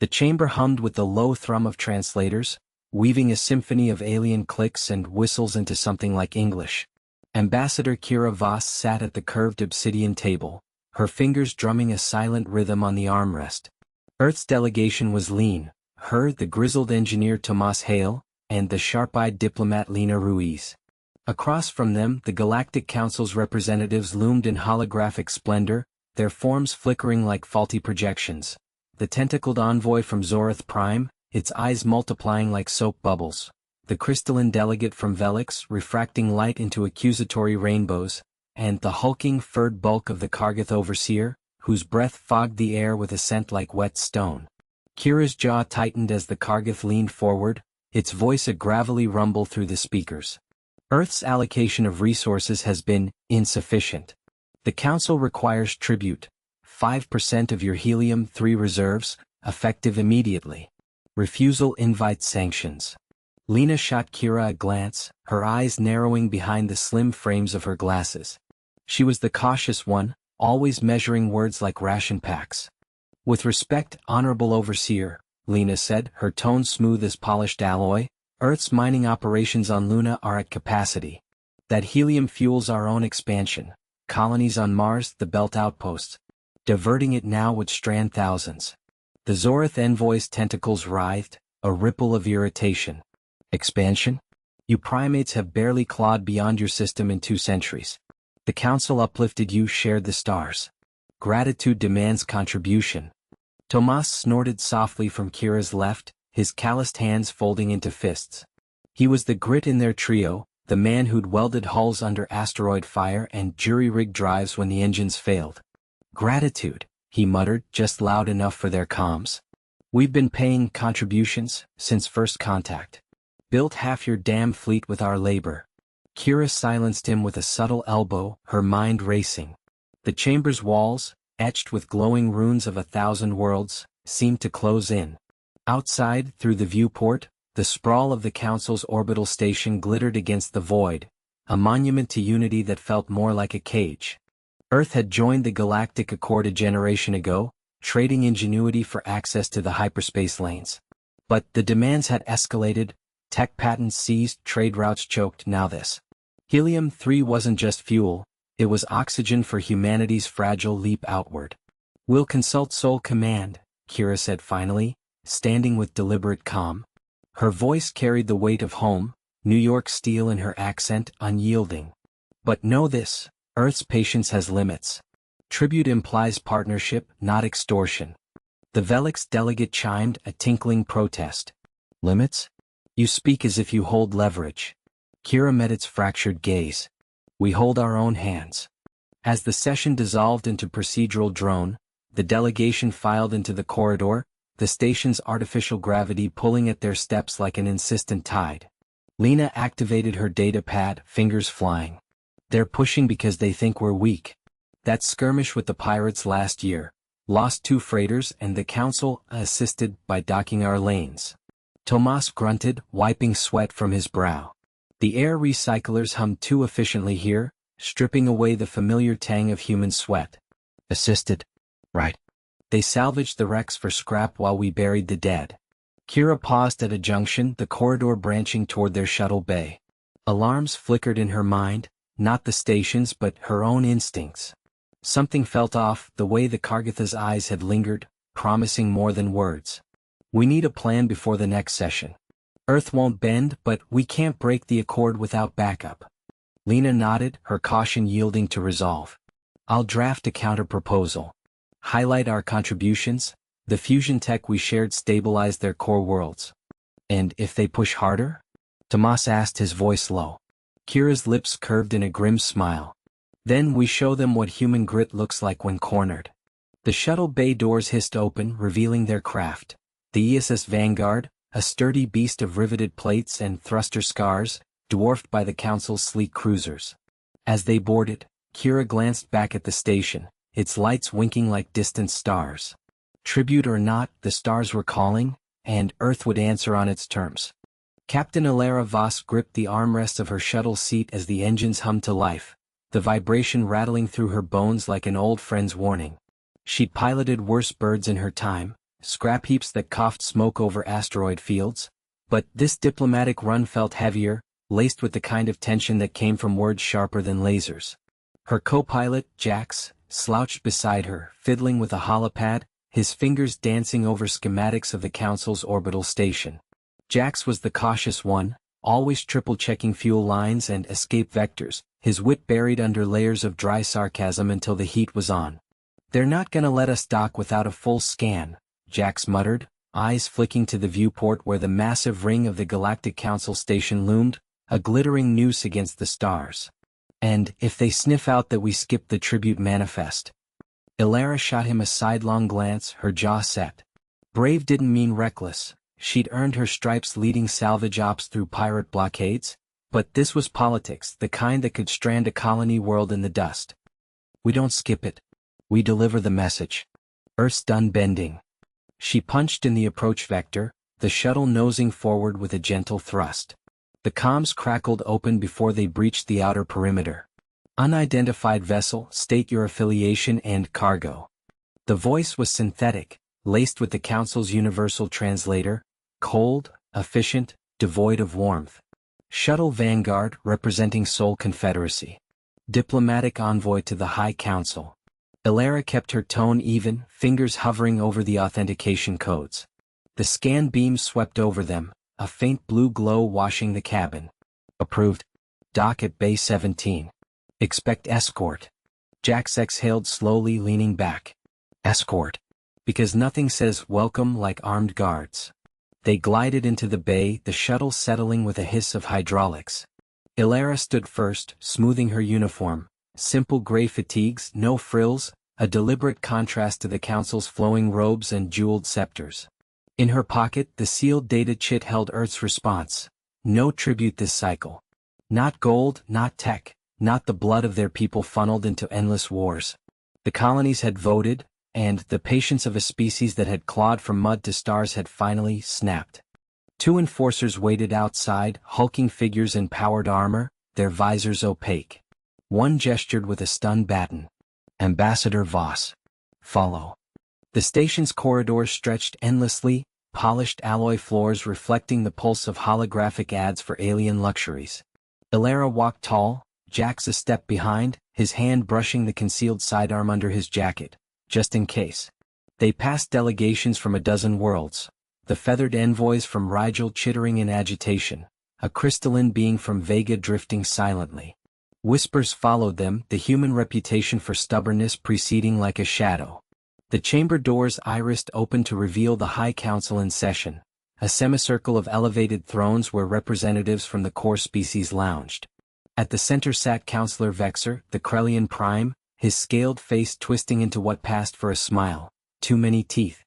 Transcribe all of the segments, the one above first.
The chamber hummed with the low thrum of translators, weaving a symphony of alien clicks and whistles into something like English. Ambassador Kira Voss sat at the curved obsidian table, her fingers drumming a silent rhythm on the armrest. Earth's delegation was lean, her the grizzled engineer Tomas Hale, and the sharp-eyed diplomat Lena Ruiz. Across from them the Galactic Council's representatives loomed in holographic splendor, their forms flickering like faulty projections. The tentacled envoy from Zorath Prime, its eyes multiplying like soap bubbles. The crystalline delegate from Velix refracting light into accusatory rainbows, and the hulking furred bulk of the Kargath Overseer, whose breath fogged the air with a scent like wet stone. Kira's jaw tightened as the Kargath leaned forward, its voice a gravelly rumble through the speakers. Earth's allocation of resources has been insufficient. The Council requires tribute, 5% of your helium-3 reserves, effective immediately. Refusal invites sanctions. Lena shot Kira a glance, her eyes narrowing behind the slim frames of her glasses. She was the cautious one, always measuring words like ration packs. With respect, Honorable Overseer, Lena said, her tone smooth as polished alloy, Earth's mining operations on Luna are at capacity. That helium fuels our own expansion. Colonies on Mars, the Belt outposts. Diverting it now would strand thousands. The Zorath envoy's tentacles writhed, a ripple of irritation. Expansion? You primates have barely clawed beyond your system in 2 centuries. The Council uplifted you, shared the stars. Gratitude demands contribution. Tomas snorted softly from Kira's left, his calloused hands folding into fists. He was the grit in their trio, the man who'd welded hulls under asteroid fire and jury-rigged drives when the engines failed. Gratitude, he muttered, just loud enough for their comms. We've been paying contributions since first contact. Built half your damn fleet with our labor. Kira silenced him with a subtle elbow, her mind racing. The chamber's walls, etched with glowing runes of 1,000 worlds, seemed to close in. Outside, through the viewport, the sprawl of the Council's orbital station glittered against the void, a monument to unity that felt more like a cage. Earth had joined the Galactic Accord a generation ago, trading ingenuity for access to the hyperspace lanes. But the demands had escalated, tech patents seized, trade routes choked, now this. Helium-3 wasn't just fuel, it was oxygen for humanity's fragile leap outward. We'll consult Sol Command, Kira said finally, standing with deliberate calm. Her voice carried the weight of home, New York steel in her accent, unyielding. But know this. Earth's patience has limits. Tribute implies partnership, not extortion. The Velix delegate chimed, a tinkling protest. Limits? You speak as if you hold leverage. Kira met its fractured gaze. We hold our own hands. As the session dissolved into procedural drone, the delegation filed into the corridor, the station's artificial gravity pulling at their steps like an insistent tide. Lena activated her data pad, fingers flying. They're pushing because they think we're weak. That skirmish with the pirates last year, lost 2 freighters and the Council assisted by docking our lanes. Tomas grunted, wiping sweat from his brow. The air recyclers hummed too efficiently here, stripping away the familiar tang of human sweat. Assisted. Right. They salvaged the wrecks for scrap while we buried the dead. Kira paused at a junction, the corridor branching toward their shuttle bay. Alarms flickered in her mind, not the station's but her own instincts. Something felt off, the way the Kargatha's eyes had lingered, promising more than words. We need a plan before the next session. Earth won't bend, but we can't break the accord without backup. Lena nodded, her caution yielding to resolve. I'll draft a counter-proposal. Highlight our contributions. The fusion tech we shared stabilized their core worlds. And if they push harder? Tomas asked, his voice low. Kira's lips curved in a grim smile. Then we show them what human grit looks like when cornered. The shuttle bay doors hissed open, revealing their craft. The ESS Vanguard, a sturdy beast of riveted plates and thruster scars, dwarfed by the Council's sleek cruisers. As they boarded, Kira glanced back at the station, its lights winking like distant stars. Tribute or not, the stars were calling, and Earth would answer on its terms. Captain Alara Voss gripped the armrest of her shuttle seat as the engines hummed to life, the vibration rattling through her bones like an old friend's warning. She'd piloted worse birds in her time, scrap heaps that coughed smoke over asteroid fields. But this diplomatic run felt heavier, laced with the kind of tension that came from words sharper than lasers. Her co-pilot, Jax, slouched beside her, fiddling with a holopad, his fingers dancing over schematics of the Council's orbital station. Jax was the cautious one, always triple-checking fuel lines and escape vectors, his wit buried under layers of dry sarcasm until the heat was on. "They're not gonna let us dock without a full scan," Jax muttered, eyes flicking to the viewport where the massive ring of the Galactic Council station loomed, a glittering noose against the stars. "And if they sniff out that we skipped the tribute manifest?" Ilara shot him a sidelong glance, her jaw set. Brave didn't mean reckless. She'd earned her stripes leading salvage ops through pirate blockades, but this was politics, the kind that could strand a colony world in the dust. "We don't skip it. We deliver the message. Earth's done bending." She punched in the approach vector, the shuttle nosing forward with a gentle thrust. The comms crackled open before they breached the outer perimeter. "Unidentified vessel, state your affiliation and cargo." The voice was synthetic, laced with the Council's universal translator, cold, efficient, devoid of warmth. "Shuttle Vanguard, representing Sol Confederacy. Diplomatic envoy to the High Council." Ilara kept her tone even, fingers hovering over the authentication codes. The scan beam swept over them, a faint blue glow washing the cabin. "Approved. Dock at Bay 17. Expect escort." Jax exhaled slowly, leaning back. "Escort?" Because nothing says welcome like armed guards. They glided into the bay, the shuttle settling with a hiss of hydraulics. Ilara stood first, smoothing her uniform. Simple gray fatigues, no frills, a deliberate contrast to the Council's flowing robes and jeweled scepters. In her pocket, the sealed data chit held Earth's response. No tribute this cycle. Not gold, not tech, not the blood of their people funneled into endless wars. The colonies had voted, and the patience of a species that had clawed from mud to stars had finally snapped. Two enforcers waited outside, hulking figures in powered armor, their visors opaque. One gestured with a stunned baton. "Ambassador Voss. Follow." The station's corridors stretched endlessly, polished alloy floors reflecting the pulse of holographic ads for alien luxuries. Ilara walked tall, Jax a step behind, his hand brushing the concealed sidearm under his jacket, just in case. They passed delegations from a dozen worlds, the feathered envoys from Rigel chittering in agitation, a crystalline being from Vega drifting silently. Whispers followed them, the human reputation for stubbornness preceding like a shadow. The chamber doors irised open to reveal the High Council in session, a semicircle of elevated thrones where representatives from the core species lounged. At the center sat Councillor Vexer, the Krellian Prime, his scaled face twisting into what passed for a smile. Too many teeth.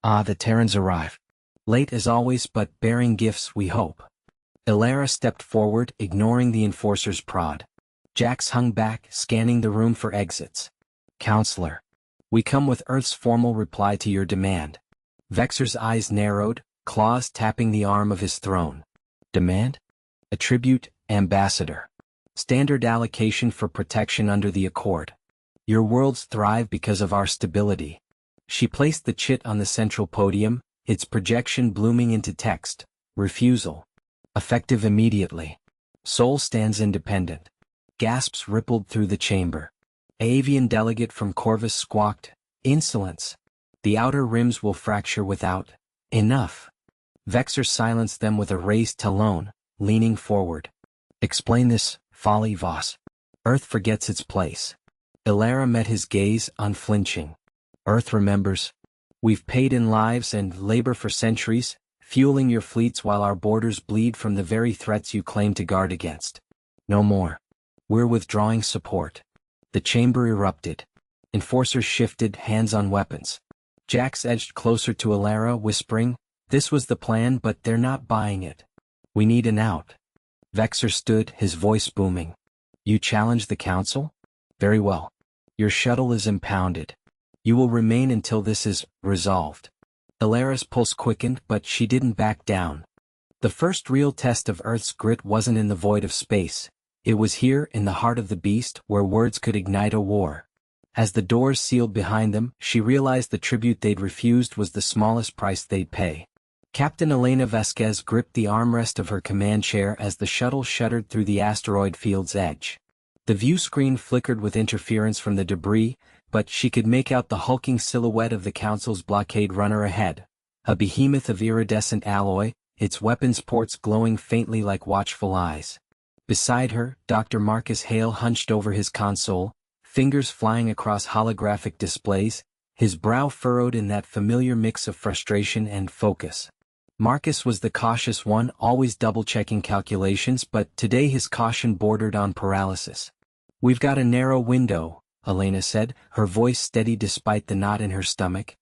"Ah, the Terrans arrive. Late as always, but bearing gifts, we hope." Ilara stepped forward, ignoring the enforcer's prod. Jax hung back, scanning the room for exits. "Counselor, we come with Earth's formal reply to your demand." Vexer's eyes narrowed, claws tapping the arm of his throne. "Demand? A tribute, Ambassador. Standard allocation for protection under the Accord. Your worlds thrive because of our stability." She placed the chit on the central podium, its projection blooming into text. "Refusal. Effective immediately. Sol stands independent." Gasps rippled through the chamber. Avian delegate from Corvus squawked, "Insolence. The outer rims will fracture without." "Enough." Vexer silenced them with a raised talon, leaning forward. "Explain this, folly, Voss. Earth forgets its place." Ilara met his gaze, unflinching. "Earth remembers. We've paid in lives and labor for centuries, fueling your fleets while our borders bleed from the very threats you claim to guard against. No more. We're withdrawing support." The chamber erupted. Enforcers shifted, hands on weapons. Jax edged closer to Ilara, whispering, "This was the plan, but they're not buying it. We need an out." Vexer stood, his voice booming. "You challenge the Council? Very well. Your shuttle is impounded. You will remain until this is resolved." Ilara's pulse quickened, but she didn't back down. The first real test of Earth's grit wasn't in the void of space. It was here, in the heart of the beast, where words could ignite a war. As the doors sealed behind them, she realized the tribute they'd refused was the smallest price they'd pay. Captain Elena Vasquez gripped the armrest of her command chair as the shuttle shuddered through the asteroid field's edge. The view screen flickered with interference from the debris, but she could make out the hulking silhouette of the Council's blockade runner ahead, a behemoth of iridescent alloy, its weapons ports glowing faintly like watchful eyes. Beside her, Dr. Marcus Hale hunched over his console, fingers flying across holographic displays, his brow furrowed in that familiar mix of frustration and focus. Marcus was the cautious one, always double-checking calculations, but today his caution bordered on paralysis. "We've got a narrow window," Elena said, her voice steady despite the knot in her stomach.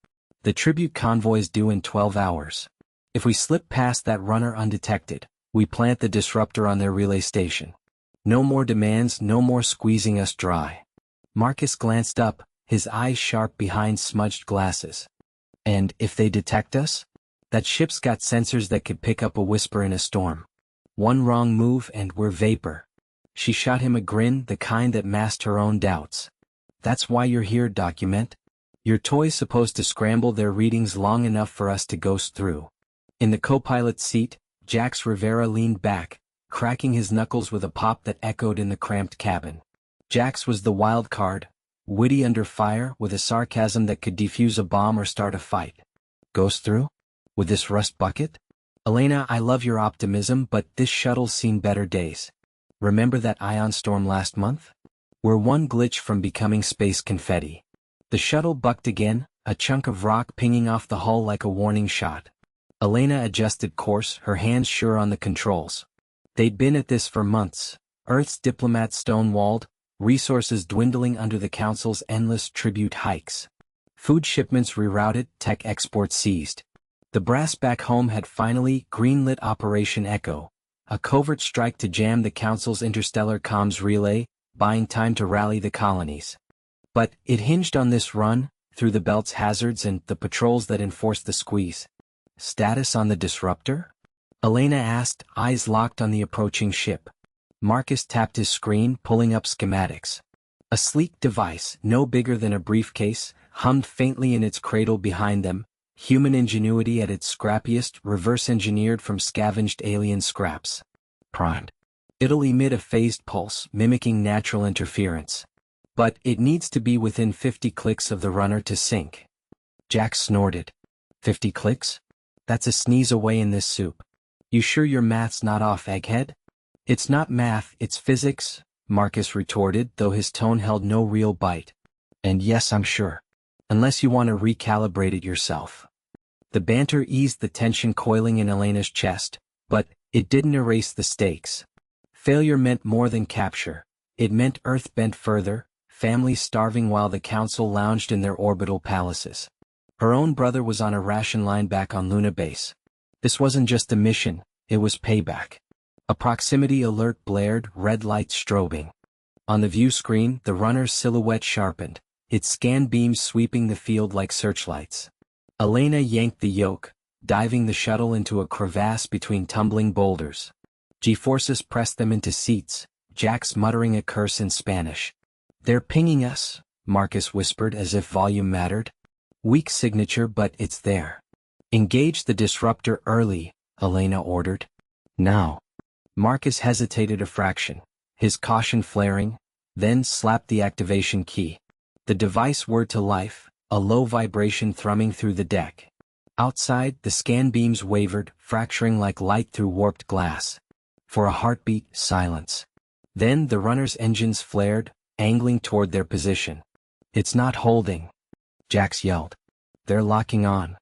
"The tribute convoy's due in 12 hours. If we slip past that runner undetected, we plant the disruptor on their relay station. No more demands, no more squeezing us dry." Marcus glanced up, his eyes sharp behind smudged glasses. "And if they detect us? That ship's got sensors that could pick up a whisper in a storm. One wrong move and we're vapor." She shot him a grin, the kind that masked her own doubts. "That's why you're here, Document. Your toy's supposed to scramble their readings long enough for us to ghost through." In the co-pilot's seat, Jax Rivera leaned back, cracking his knuckles with a pop that echoed in the cramped cabin. Jax was the wild card, witty under fire with a sarcasm that could defuse a bomb or start a fight. "Ghost through? With this rust bucket? Elena, I love your optimism, but this shuttle's seen better days. Remember that ion storm last month? We're one glitch from becoming space confetti." The shuttle bucked again, a chunk of rock pinging off the hull like a warning shot. Elena adjusted course, her hands sure on the controls. They'd been at this for months, Earth's diplomats stonewalled, resources dwindling under the Council's endless tribute hikes. Food shipments rerouted, tech exports seized. The brass back home had finally greenlit Operation Echo, a covert strike to jam the Council's interstellar comms relay, buying time to rally the colonies. But it hinged on this run, through the belt's hazards and the patrols that enforced the squeeze. "Status on the disruptor?" Elena asked, eyes locked on the approaching ship. Marcus tapped his screen, pulling up schematics. A sleek device, no bigger than a briefcase, hummed faintly in its cradle behind them, human ingenuity at its scrappiest, reverse-engineered from scavenged alien scraps. "Primed. It'll emit a phased pulse, mimicking natural interference. But it needs to be within 50 clicks of the runner to sync." Jax snorted. 50 clicks? That's a sneeze away in this soup. "You sure your math's not off, egghead?" "It's not math, it's physics," Marcus retorted, though his tone held no real bite. "And yes, I'm sure. Unless you want to recalibrate it yourself." The banter eased the tension coiling in Elena's chest, but it didn't erase the stakes. Failure meant more than capture. It meant Earth bent further, families starving while the Council lounged in their orbital palaces. Her own brother was on a ration line back on Luna Base. This wasn't just a mission, it was payback. A proximity alert blared, red lights strobing. On the view screen, the runner's silhouette sharpened, its scan beams sweeping the field like searchlights. Elena yanked the yoke, diving the shuttle into a crevasse between tumbling boulders. G-forces pressed them into seats, Jax muttering a curse in Spanish. "They're pinging us," Marcus whispered as if volume mattered. "Weak signature, but it's there." "Engage the disruptor early," Elena ordered. "Now." Marcus hesitated a fraction, his caution flaring, then slapped the activation key. The device whirred to life, a low vibration thrumming through the deck. Outside, the scan beams wavered, fracturing like light through warped glass. For a heartbeat, silence. Then the runner's engines flared, angling toward their position. "It's not holding," Jax yelled. "They're locking on."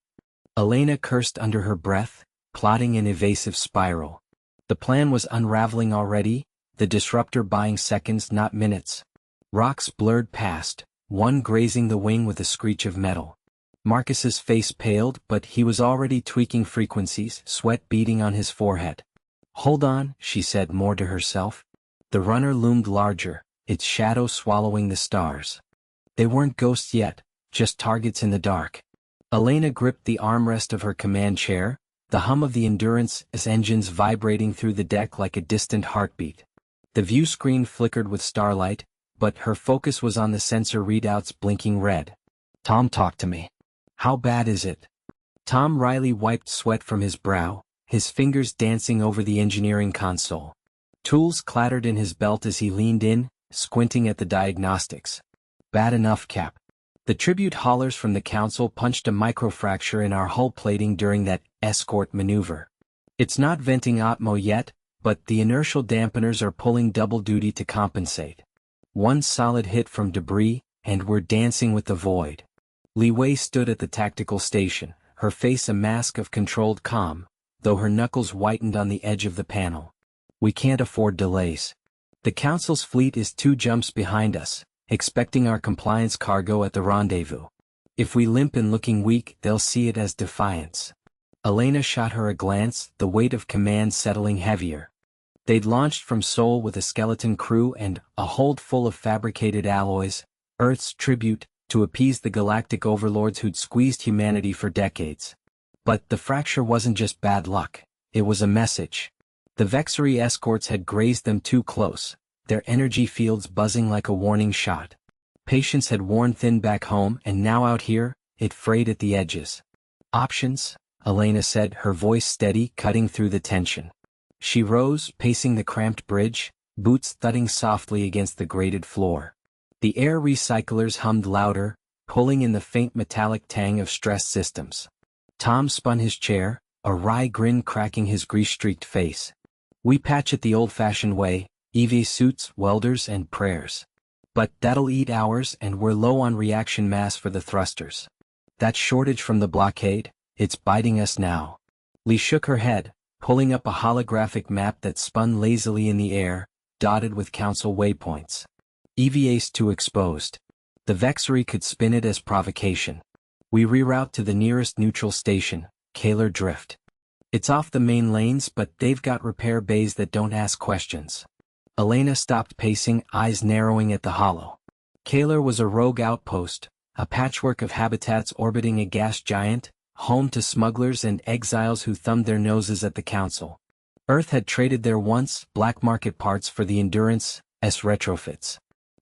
Elena cursed under her breath, plotting an evasive spiral. The plan was unraveling already, the disruptor buying seconds, not minutes. Rocks blurred past, one grazing the wing with a screech of metal. Marcus's face paled, but he was already tweaking frequencies, sweat beading on his forehead. "Hold on," she said more to herself. The runner loomed larger, its shadow swallowing the stars. They weren't ghosts yet, just targets in the dark. Elena gripped the armrest of her command chair, the hum of the Endurance's engines vibrating through the deck like a distant heartbeat. The view screen flickered with starlight, but her focus was on the sensor readouts blinking red. Tom, talk to me. How bad is it? Tom Riley wiped sweat from his brow, his fingers dancing over the engineering console. Tools clattered in his belt as he leaned in, squinting at the diagnostics. Bad enough, Cap. The tribute haulers from the council punched a microfracture in our hull plating during that escort maneuver. It's not venting Atmo yet, but the inertial dampeners are pulling double duty to compensate. One solid hit from debris, and we're dancing with the void. Li Wei stood at the tactical station, her face a mask of controlled calm, though her knuckles whitened on the edge of the panel. We can't afford delays. The council's fleet is 2 jumps behind us, expecting our compliance cargo at the rendezvous. If we limp and looking weak, they'll see it as defiance. Elena shot her a glance, the weight of command settling heavier. They'd launched from Seoul with a skeleton crew and a hold full of fabricated alloys, Earth's tribute, to appease the galactic overlords who'd squeezed humanity for decades. But the fracture wasn't just bad luck, it was a message. The Vexery escorts had grazed them too close, their energy fields buzzing like a warning shot. Patience had worn thin back home, and now out here, it frayed at the edges. Options, Elena said, her voice steady, cutting through the tension. She rose, pacing the cramped bridge, boots thudding softly against the grated floor. The air recyclers hummed louder, pulling in the faint metallic tang of stressed systems. Tom spun his chair, a wry grin cracking his grease-streaked face. We patch it the old-fashioned way, EV suits, welders, and prayers. But that'll eat hours, and we're low on reaction mass for the thrusters. That shortage from the blockade, it's biting us now. Lee shook her head, pulling up a holographic map that spun lazily in the air, dotted with council waypoints. EVA's too exposed. The Vexery could spin it as provocation. We reroute to the nearest neutral station, Kaler Drift. It's off the main lanes, but they've got repair bays that don't ask questions. Elena stopped pacing, eyes narrowing at the hollow. Kaler was a rogue outpost, a patchwork of habitats orbiting a gas giant, home to smugglers and exiles who thumbed their noses at the council. Earth had traded their once black market parts for the Endurance's retrofits.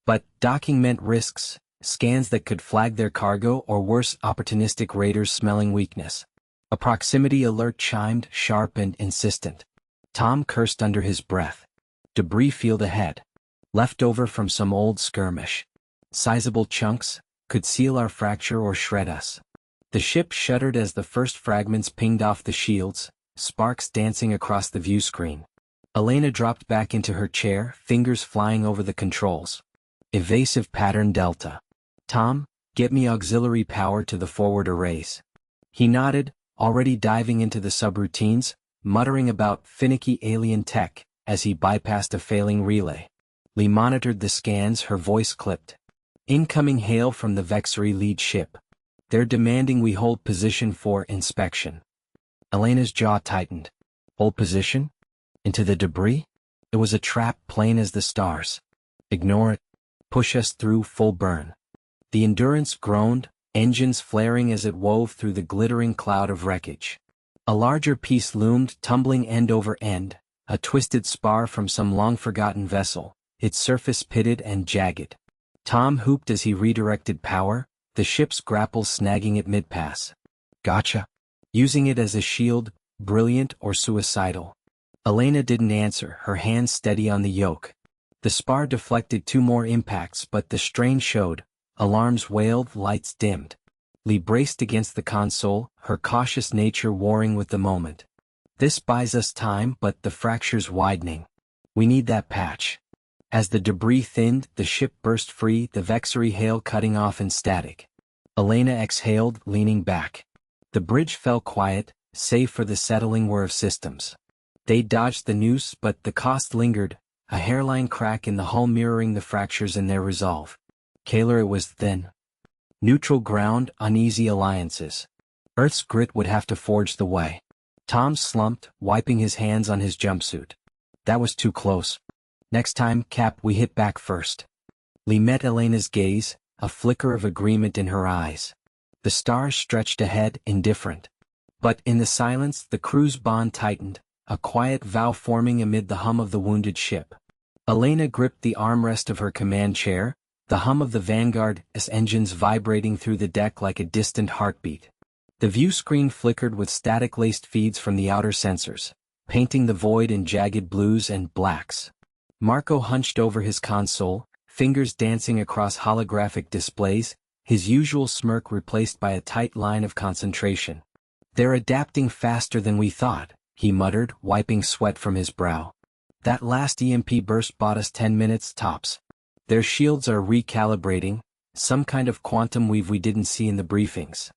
But docking meant risks, scans that could flag their cargo, or worse, opportunistic raiders smelling weakness. A proximity alert chimed, sharp and insistent. Tom cursed under his breath. Debris field ahead. Leftover from some old skirmish. Sizable chunks, could seal our fracture or shred us. The ship shuddered as the first fragments pinged off the shields, sparks dancing across the view screen. Elena dropped back into her chair, fingers flying over the controls. Evasive pattern delta. Tom, get me auxiliary power to the forward arrays. He nodded, already diving into the subroutines, muttering about finicky alien tech, as he bypassed a failing relay. Lee monitored the scans, her voice clipped. Incoming hail from the Vexery lead ship. They're demanding we hold position for inspection. Elena's jaw tightened. Hold position? Into the debris? It was a trap plain as the stars. Ignore it. Push us through full burn. The Endurance groaned, engines flaring as it wove through the glittering cloud of wreckage. A larger piece loomed, tumbling end over end, a twisted spar from some long-forgotten vessel, its surface pitted and jagged. Tom hooped as he redirected power, the ship's grapples snagging at mid-pass. Gotcha. Using it as a shield, brilliant or suicidal. Elena didn't answer, her hands steady on the yoke. The spar deflected 2 more impacts, but the strain showed. Alarms wailed, lights dimmed. Lee braced against the console, her cautious nature warring with the moment. This buys us time, but the fracture's widening. We need that patch. As the debris thinned, the ship burst free, the Vexery hail cutting off in static. Elena exhaled, leaning back. The bridge fell quiet, save for the settling whir of systems. They dodged the noose, but the cost lingered, a hairline crack in the hull mirroring the fractures in their resolve. Kaler, it was thin. Neutral ground, uneasy alliances. Earth's grit would have to forge the way. Tom slumped, wiping his hands on his jumpsuit. That was too close. Next time, Cap, we hit back first. Lee met Elena's gaze, a flicker of agreement in her eyes. The stars stretched ahead, indifferent. But in the silence, the crew's bond tightened, a quiet vow forming amid the hum of the wounded ship. Elena gripped the armrest of her command chair, the hum of the Vanguard's engines vibrating through the deck like a distant heartbeat. The view screen flickered with static-laced feeds from the outer sensors, painting the void in jagged blues and blacks. Marco hunched over his console, fingers dancing across holographic displays, his usual smirk replaced by a tight line of concentration. "They're adapting faster than we thought," he muttered, wiping sweat from his brow. "That last EMP burst bought us 10 minutes tops. Their shields are recalibrating, some kind of quantum weave we didn't see in the briefings."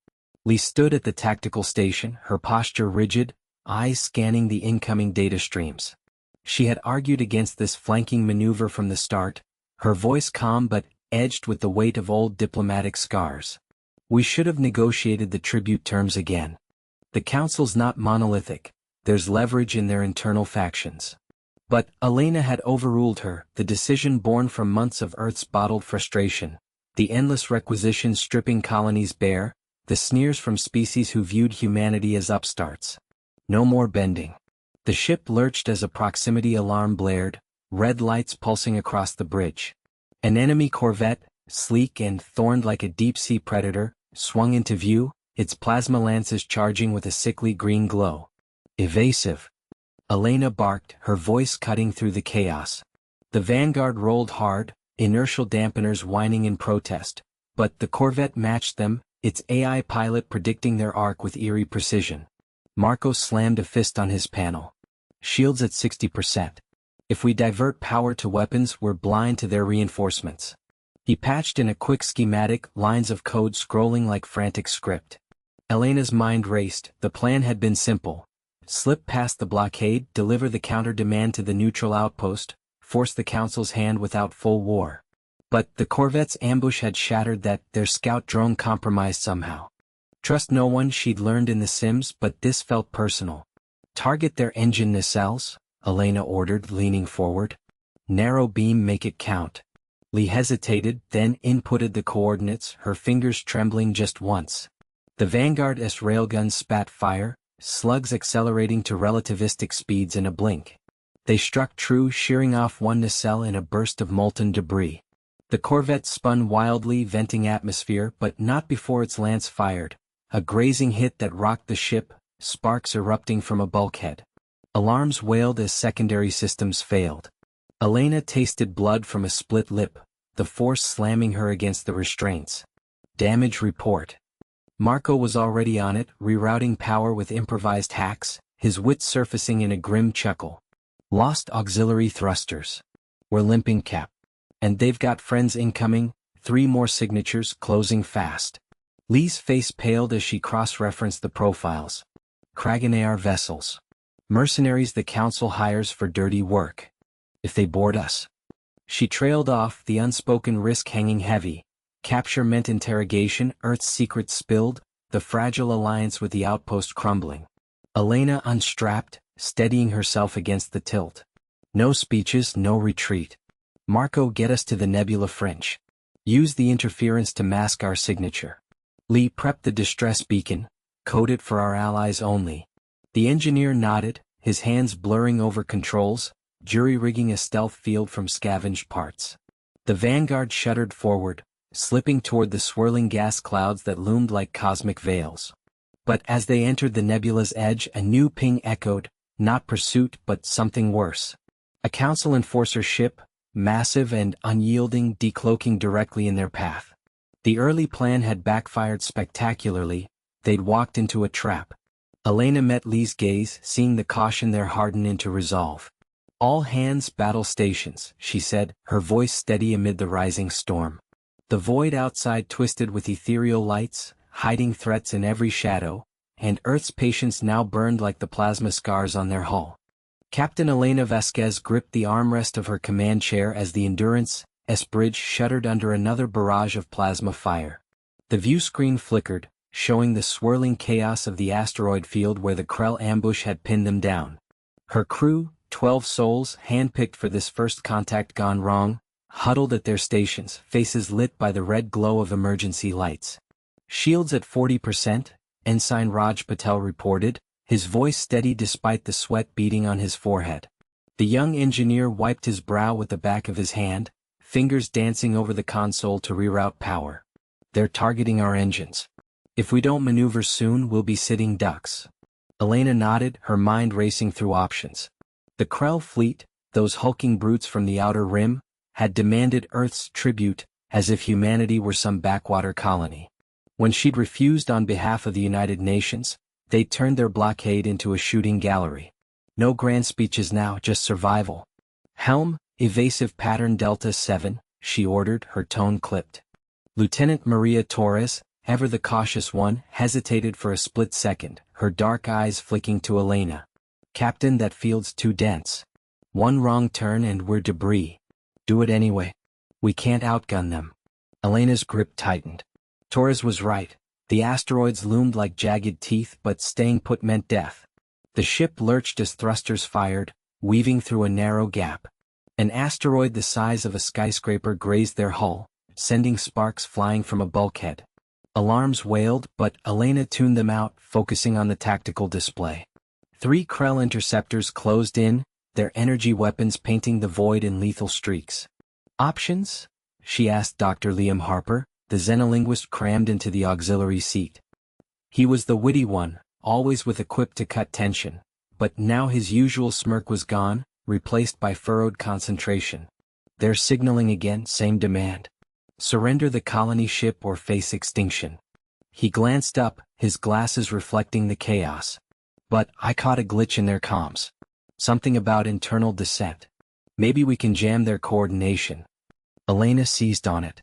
Lee stood at the tactical station, her posture rigid, eyes scanning the incoming data streams. She had argued against this flanking maneuver from the start, her voice calm but edged with the weight of old diplomatic scars. "We should have negotiated the tribute terms again. The Council's not monolithic, there's leverage in their internal factions." But Elena had overruled her, the decision born from months of Earth's bottled frustration, the endless requisitions stripping colonies bare, the sneers from species who viewed humanity as upstarts. No more bending. The ship lurched as a proximity alarm blared, red lights pulsing across the bridge. An enemy corvette, sleek and thorned like a deep-sea predator, swung into view, its plasma lances charging with a sickly green glow. "Evasive," Elena barked, her voice cutting through the chaos. The Vanguard rolled hard, inertial dampeners whining in protest, but the corvette matched them, its AI pilot predicting their arc with eerie precision. Marco slammed a fist on his panel. "Shields at 60%. If we divert power to weapons, we're blind to their reinforcements." He patched in a quick schematic, lines of code scrolling like frantic script. Elena's mind raced. The plan had been simple. Slip past the blockade, deliver the counter-demand to the neutral outpost, force the Council's hand without full war. But the corvette's ambush had shattered that, their scout drone compromised somehow. Trust no one, she'd learned in The Sims, but this felt personal. "Target their engine nacelles," Elena ordered, leaning forward. "Narrow beam, make it count." Lee hesitated, then inputted the coordinates, her fingers trembling just once. The Vanguard's railguns spat fire, slugs accelerating to relativistic speeds in a blink. They struck true, shearing off one nacelle in a burst of molten debris. The corvette spun wildly, venting atmosphere, but not before its lance fired, a grazing hit that rocked the ship, sparks erupting from a bulkhead. Alarms wailed as secondary systems failed. Elena tasted blood from a split lip, the force slamming her against the restraints. "Damage report." Marco was already on it, rerouting power with improvised hacks, his wits surfacing in a grim chuckle. "Lost auxiliary thrusters. We're limping, Cap. And they've got friends incoming, 3 more signatures, closing fast." Lee's face paled as she cross-referenced the profiles. Kragenair vessels. Mercenaries the Council hires for dirty work. If they board us. She trailed off, the unspoken risk hanging heavy. Capture meant interrogation, Earth's secrets spilled, the fragile alliance with the outpost crumbling. Elena unstrapped, steadying herself against the tilt. "No speeches, no retreat. Marco, get us to the Nebula French. Use the interference to mask our signature." Lee prepped the distress beacon, code it for our allies only. The engineer nodded, his hands blurring over controls, jury-rigging a stealth field from scavenged parts. The Vanguard shuddered forward, slipping toward the swirling gas clouds that loomed like cosmic veils. But as they entered the nebula's edge, a new ping echoed, not pursuit but something worse. A Council enforcer ship, massive and unyielding, decloaking directly in their path. The early plan had backfired spectacularly, they'd walked into a trap. Elena met Lee's gaze, seeing the caution there harden into resolve. "All hands, battle stations," she said, her voice steady amid the rising storm. The void outside twisted with ethereal lights, hiding threats in every shadow, and Earth's patience now burned like the plasma scars on their hull. Captain Elena Vasquez gripped the armrest of her command chair as the Endurance's bridge shuddered under another barrage of plasma fire. The view screen flickered, showing the swirling chaos of the asteroid field where the Krell ambush had pinned them down. Her crew, 12 souls handpicked for this first contact gone wrong, huddled at their stations, faces lit by the red glow of emergency lights. "Shields at 40%, Ensign Raj Patel reported, his voice steady despite the sweat beading on his forehead. The young engineer wiped his brow with the back of his hand, fingers dancing over the console to reroute power. They're targeting our engines. If we don't maneuver soon, we'll be sitting ducks. Elena nodded, her mind racing through options. The Krell fleet, those hulking brutes from the Outer Rim, had demanded Earth's tribute, as if humanity were some backwater colony. When she'd refused on behalf of the United Nations, they turned their blockade into a shooting gallery. No grand speeches now, just survival. Helm, evasive pattern Delta 7, she ordered, her tone clipped. Lieutenant Maria Torres, ever the cautious one, hesitated for a split second, her dark eyes flicking to Elena. Captain, that field's too dense. One wrong turn and we're debris. Do it anyway. We can't outgun them. Elena's grip tightened. Torres was right. The asteroids loomed like jagged teeth, but staying put meant death. The ship lurched as thrusters fired, weaving through a narrow gap. An asteroid the size of a skyscraper grazed their hull, sending sparks flying from a bulkhead. Alarms wailed, but Elena tuned them out, focusing on the tactical display. 3 Krell interceptors closed in, their energy weapons painting the void in lethal streaks. Options? She asked Dr. Liam Harper, the xenolinguist crammed into the auxiliary seat. He was the witty one, always with a quip to cut tension, but now his usual smirk was gone, replaced by furrowed concentration. They're signaling again, same demand. Surrender the colony ship or face extinction. He glanced up, his glasses reflecting the chaos. But I caught a glitch in their comms. Something about internal descent. Maybe we can jam their coordination. Elena seized on it.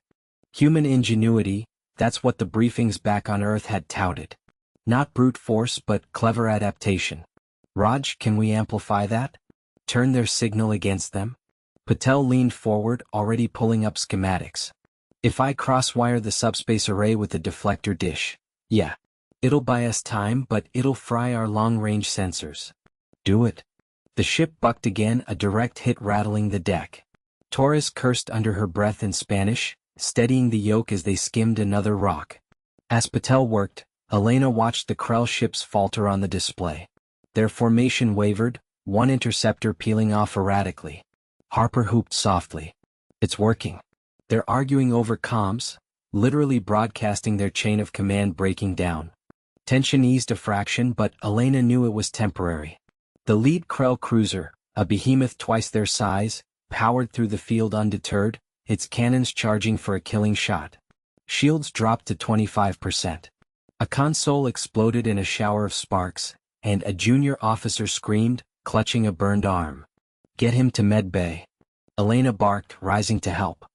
Human ingenuity, that's what the briefings back on Earth had touted. Not brute force but clever adaptation. Raj, can we amplify that? Turn their signal against them? Patel leaned forward, already pulling up schematics. If I crosswire the subspace array with the deflector dish. Yeah. It'll buy us time, but it'll fry our long-range sensors. Do it. The ship bucked again, a direct hit rattling the deck. Torres cursed under her breath in Spanish, steadying the yoke as they skimmed another rock. As Patel worked, Elena watched the Krell ships falter on the display. Their formation wavered, one interceptor peeling off erratically. Harper hooped softly. It's working. They're arguing over comms, literally broadcasting their chain of command breaking down. Tension eased a fraction, but Elena knew it was temporary. The lead Krell cruiser, a behemoth twice their size, powered through the field undeterred, its cannons charging for a killing shot. Shields dropped to 25%. A console exploded in a shower of sparks, and a junior officer screamed, clutching a burned arm. Get him to med bay. Elena barked, rising to help.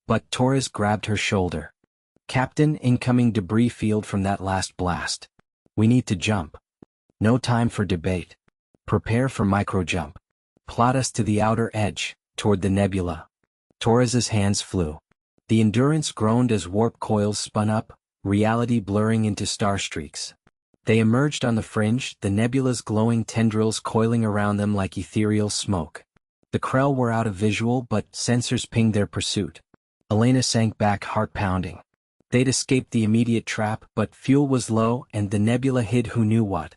But Torres grabbed her shoulder. Captain, incoming debris field from that last blast. We need to jump. No time for debate. Prepare for microjump. Plot us to the outer edge, toward the nebula. Torres's hands flew. The Endurance groaned as warp coils spun up, reality blurring into star streaks. They emerged on the fringe, the nebula's glowing tendrils coiling around them like ethereal smoke. The Krell were out of visual, but sensors pinged their pursuit. Elena sank back, heart pounding. They'd escaped the immediate trap, but fuel was low and the nebula hid who knew what.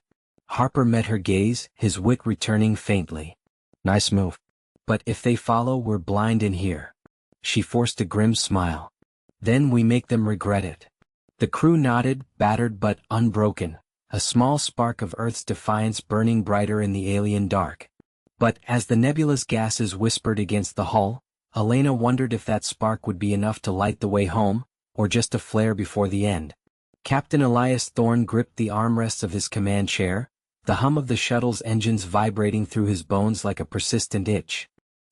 Harper met her gaze, his wit returning faintly. Nice move. But if they follow, we're blind in here. She forced a grim smile. Then we make them regret it. The crew nodded, battered but unbroken, a small spark of Earth's defiance burning brighter in the alien dark. But as the nebula's gases whispered against the hull, Elena wondered if that spark would be enough to light the way home, or just a flare before the end. Captain Elias Thorne gripped the armrests of his command chair, the hum of the shuttle's engines vibrating through his bones like a persistent itch.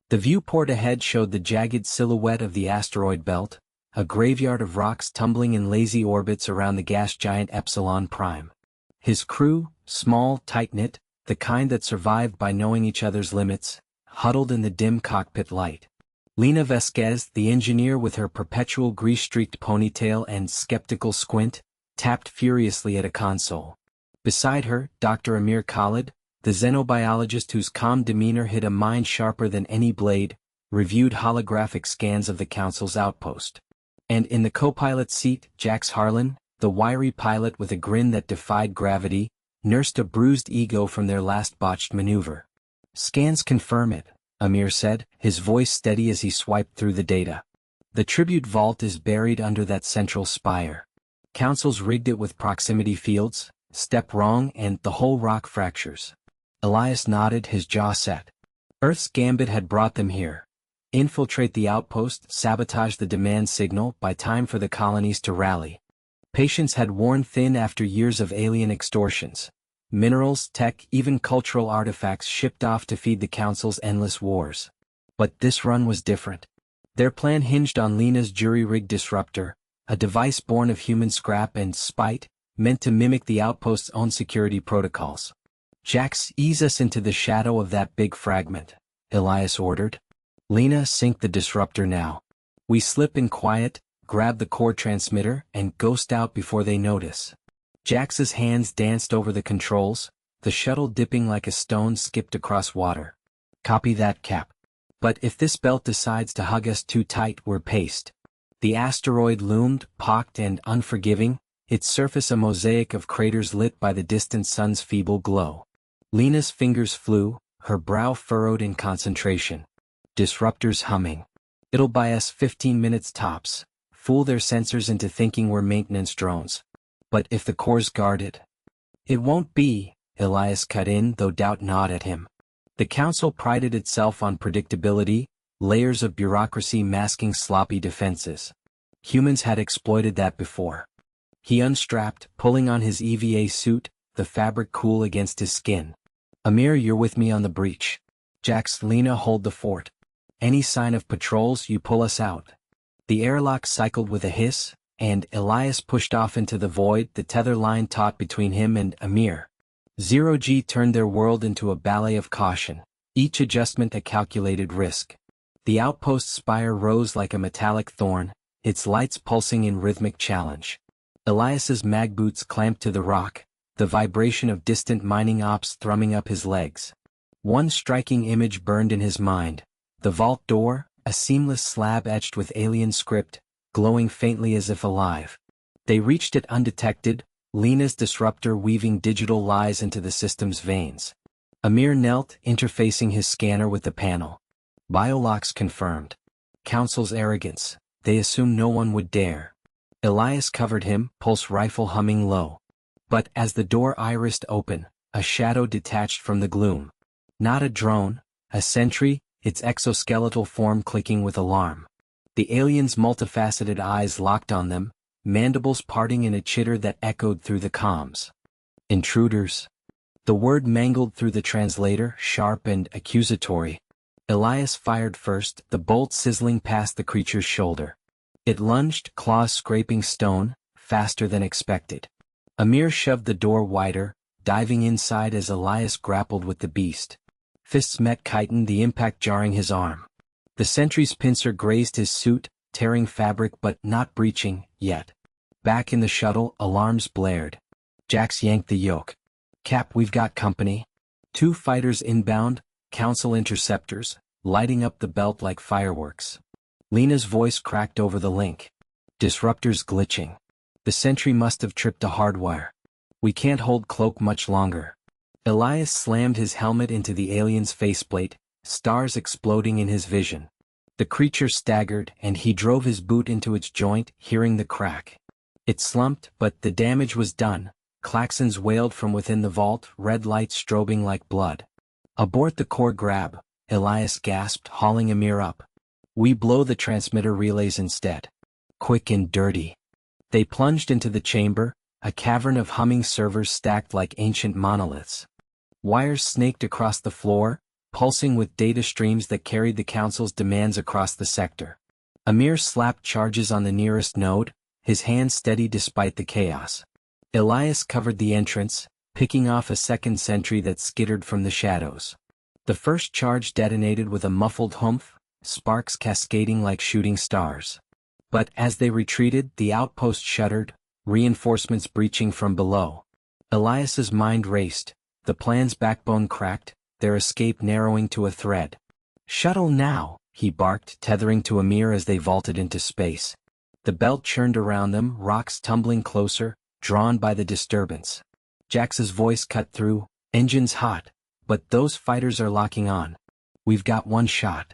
The viewport ahead showed the jagged silhouette of the asteroid belt, a graveyard of rocks tumbling in lazy orbits around the gas giant Epsilon Prime. His crew, small, tight-knit, the kind that survived by knowing each other's limits, huddled in the dim cockpit light. Lena Vasquez, the engineer with her perpetual grease-streaked ponytail and skeptical squint, tapped furiously at a console. Beside her, Dr. Amir Khalid, the xenobiologist whose calm demeanor hid a mind sharper than any blade, reviewed holographic scans of the Council's outpost. And in the co-pilot seat, Jax Harlan, the wiry pilot with a grin that defied gravity, nursed a bruised ego from their last botched maneuver. Scans confirm it. Amir said, his voice steady as he swiped through the data. The tribute vault is buried under that central spire. Council's rigged it with proximity fields, step wrong and the whole rock fractures. Elias nodded, his jaw set. Earth's gambit had brought them here. Infiltrate the outpost, sabotage the demand signal, by time for the colonies to rally. Patience had worn thin after years of alien extortions. Minerals, tech, even cultural artifacts shipped off to feed the Council's endless wars. But this run was different. Their plan hinged on Lena's jury-rigged disruptor, a device born of human scrap and spite, meant to mimic the outpost's own security protocols. Jax, ease us into the shadow of that big fragment, Elias ordered. Lena, sync the disruptor now. We slip in quiet, grab the core transmitter, and ghost out before they notice. Jax's hands danced over the controls, the shuttle dipping like a stone skipped across water. Copy that, Cap. But if this belt decides to hug us too tight, we're paced. The asteroid loomed, pocked and unforgiving, its surface a mosaic of craters lit by the distant sun's feeble glow. Lena's fingers flew, her brow furrowed in concentration. Disruptors humming. It'll buy us 15 minutes tops, fool their sensors into thinking we're maintenance drones. But if the core's guarded? It won't be, Elias cut in, though doubt gnawed at him. The Council prided itself on predictability, layers of bureaucracy masking sloppy defenses. Humans had exploited that before. He unstrapped, pulling on his EVA suit, the fabric cool against his skin. Amir, you're with me on the breach. Jax, Lena, hold the fort. Any sign of patrols, you pull us out. The airlock cycled with a hiss, and Elias pushed off into the void, the tether line taut between him and Amir. Zero-G turned their world into a ballet of caution, each adjustment a calculated risk. The outpost spire rose like a metallic thorn, its lights pulsing in rhythmic challenge. Elias's mag boots clamped to the rock, the vibration of distant mining ops thrumming up his legs. One striking image burned in his mind, the vault door, a seamless slab etched with alien script, glowing faintly as if alive. They reached it undetected, Lena's disruptor weaving digital lies into the system's veins. Amir knelt, interfacing his scanner with the panel. Biolocks confirmed. Council's arrogance, they assumed no one would dare. Elias covered him, pulse rifle humming low. But as the door irised open, a shadow detached from the gloom. Not a drone, a sentry, its exoskeletal form clicking with alarm. The alien's multifaceted eyes locked on them, mandibles parting in a chitter that echoed through the comms. Intruders. The word mangled through the translator, sharp and accusatory. Elias fired first, the bolt sizzling past the creature's shoulder. It lunged, claws scraping stone, faster than expected. Amir shoved the door wider, diving inside as Elias grappled with the beast. Fists met chitin, the impact jarring his arm. The sentry's pincer grazed his suit, tearing fabric but not breaching, yet. Back in the shuttle, alarms blared. Jax yanked the yoke. Cap, we've got company. 2 fighters inbound, Council interceptors, lighting up the belt like fireworks. Lena's voice cracked over the link. Disruptors glitching. The sentry must have tripped a hardwire. We can't hold cloak much longer. Elias slammed his helmet into the alien's faceplate, stars exploding in his vision. The creature staggered, and he drove his boot into its joint, hearing the crack. It slumped, but the damage was done. Klaxons wailed from within the vault, red lights strobing like blood. Abort the core grab, Elias gasped, hauling Amir up. We blow the transmitter relays instead. Quick and dirty. They plunged into the chamber, a cavern of humming servers stacked like ancient monoliths. Wires snaked across the floor, pulsing with data streams that carried the Council's demands across the sector. Amir slapped charges on the nearest node, his hand steady despite the chaos. Elias covered the entrance, picking off a second sentry that skittered from the shadows. The first charge detonated with a muffled humph, sparks cascading like shooting stars. But as they retreated, the outpost shuddered, reinforcements breaching from below. Elias's mind raced, the plan's backbone cracked, their escape narrowing to a thread. Shuttle now, he barked, tethering to Amir as they vaulted into space. The belt churned around them, rocks tumbling closer, drawn by the disturbance. Jax's voice cut through, engines hot, but those fighters are locking on. We've got one shot.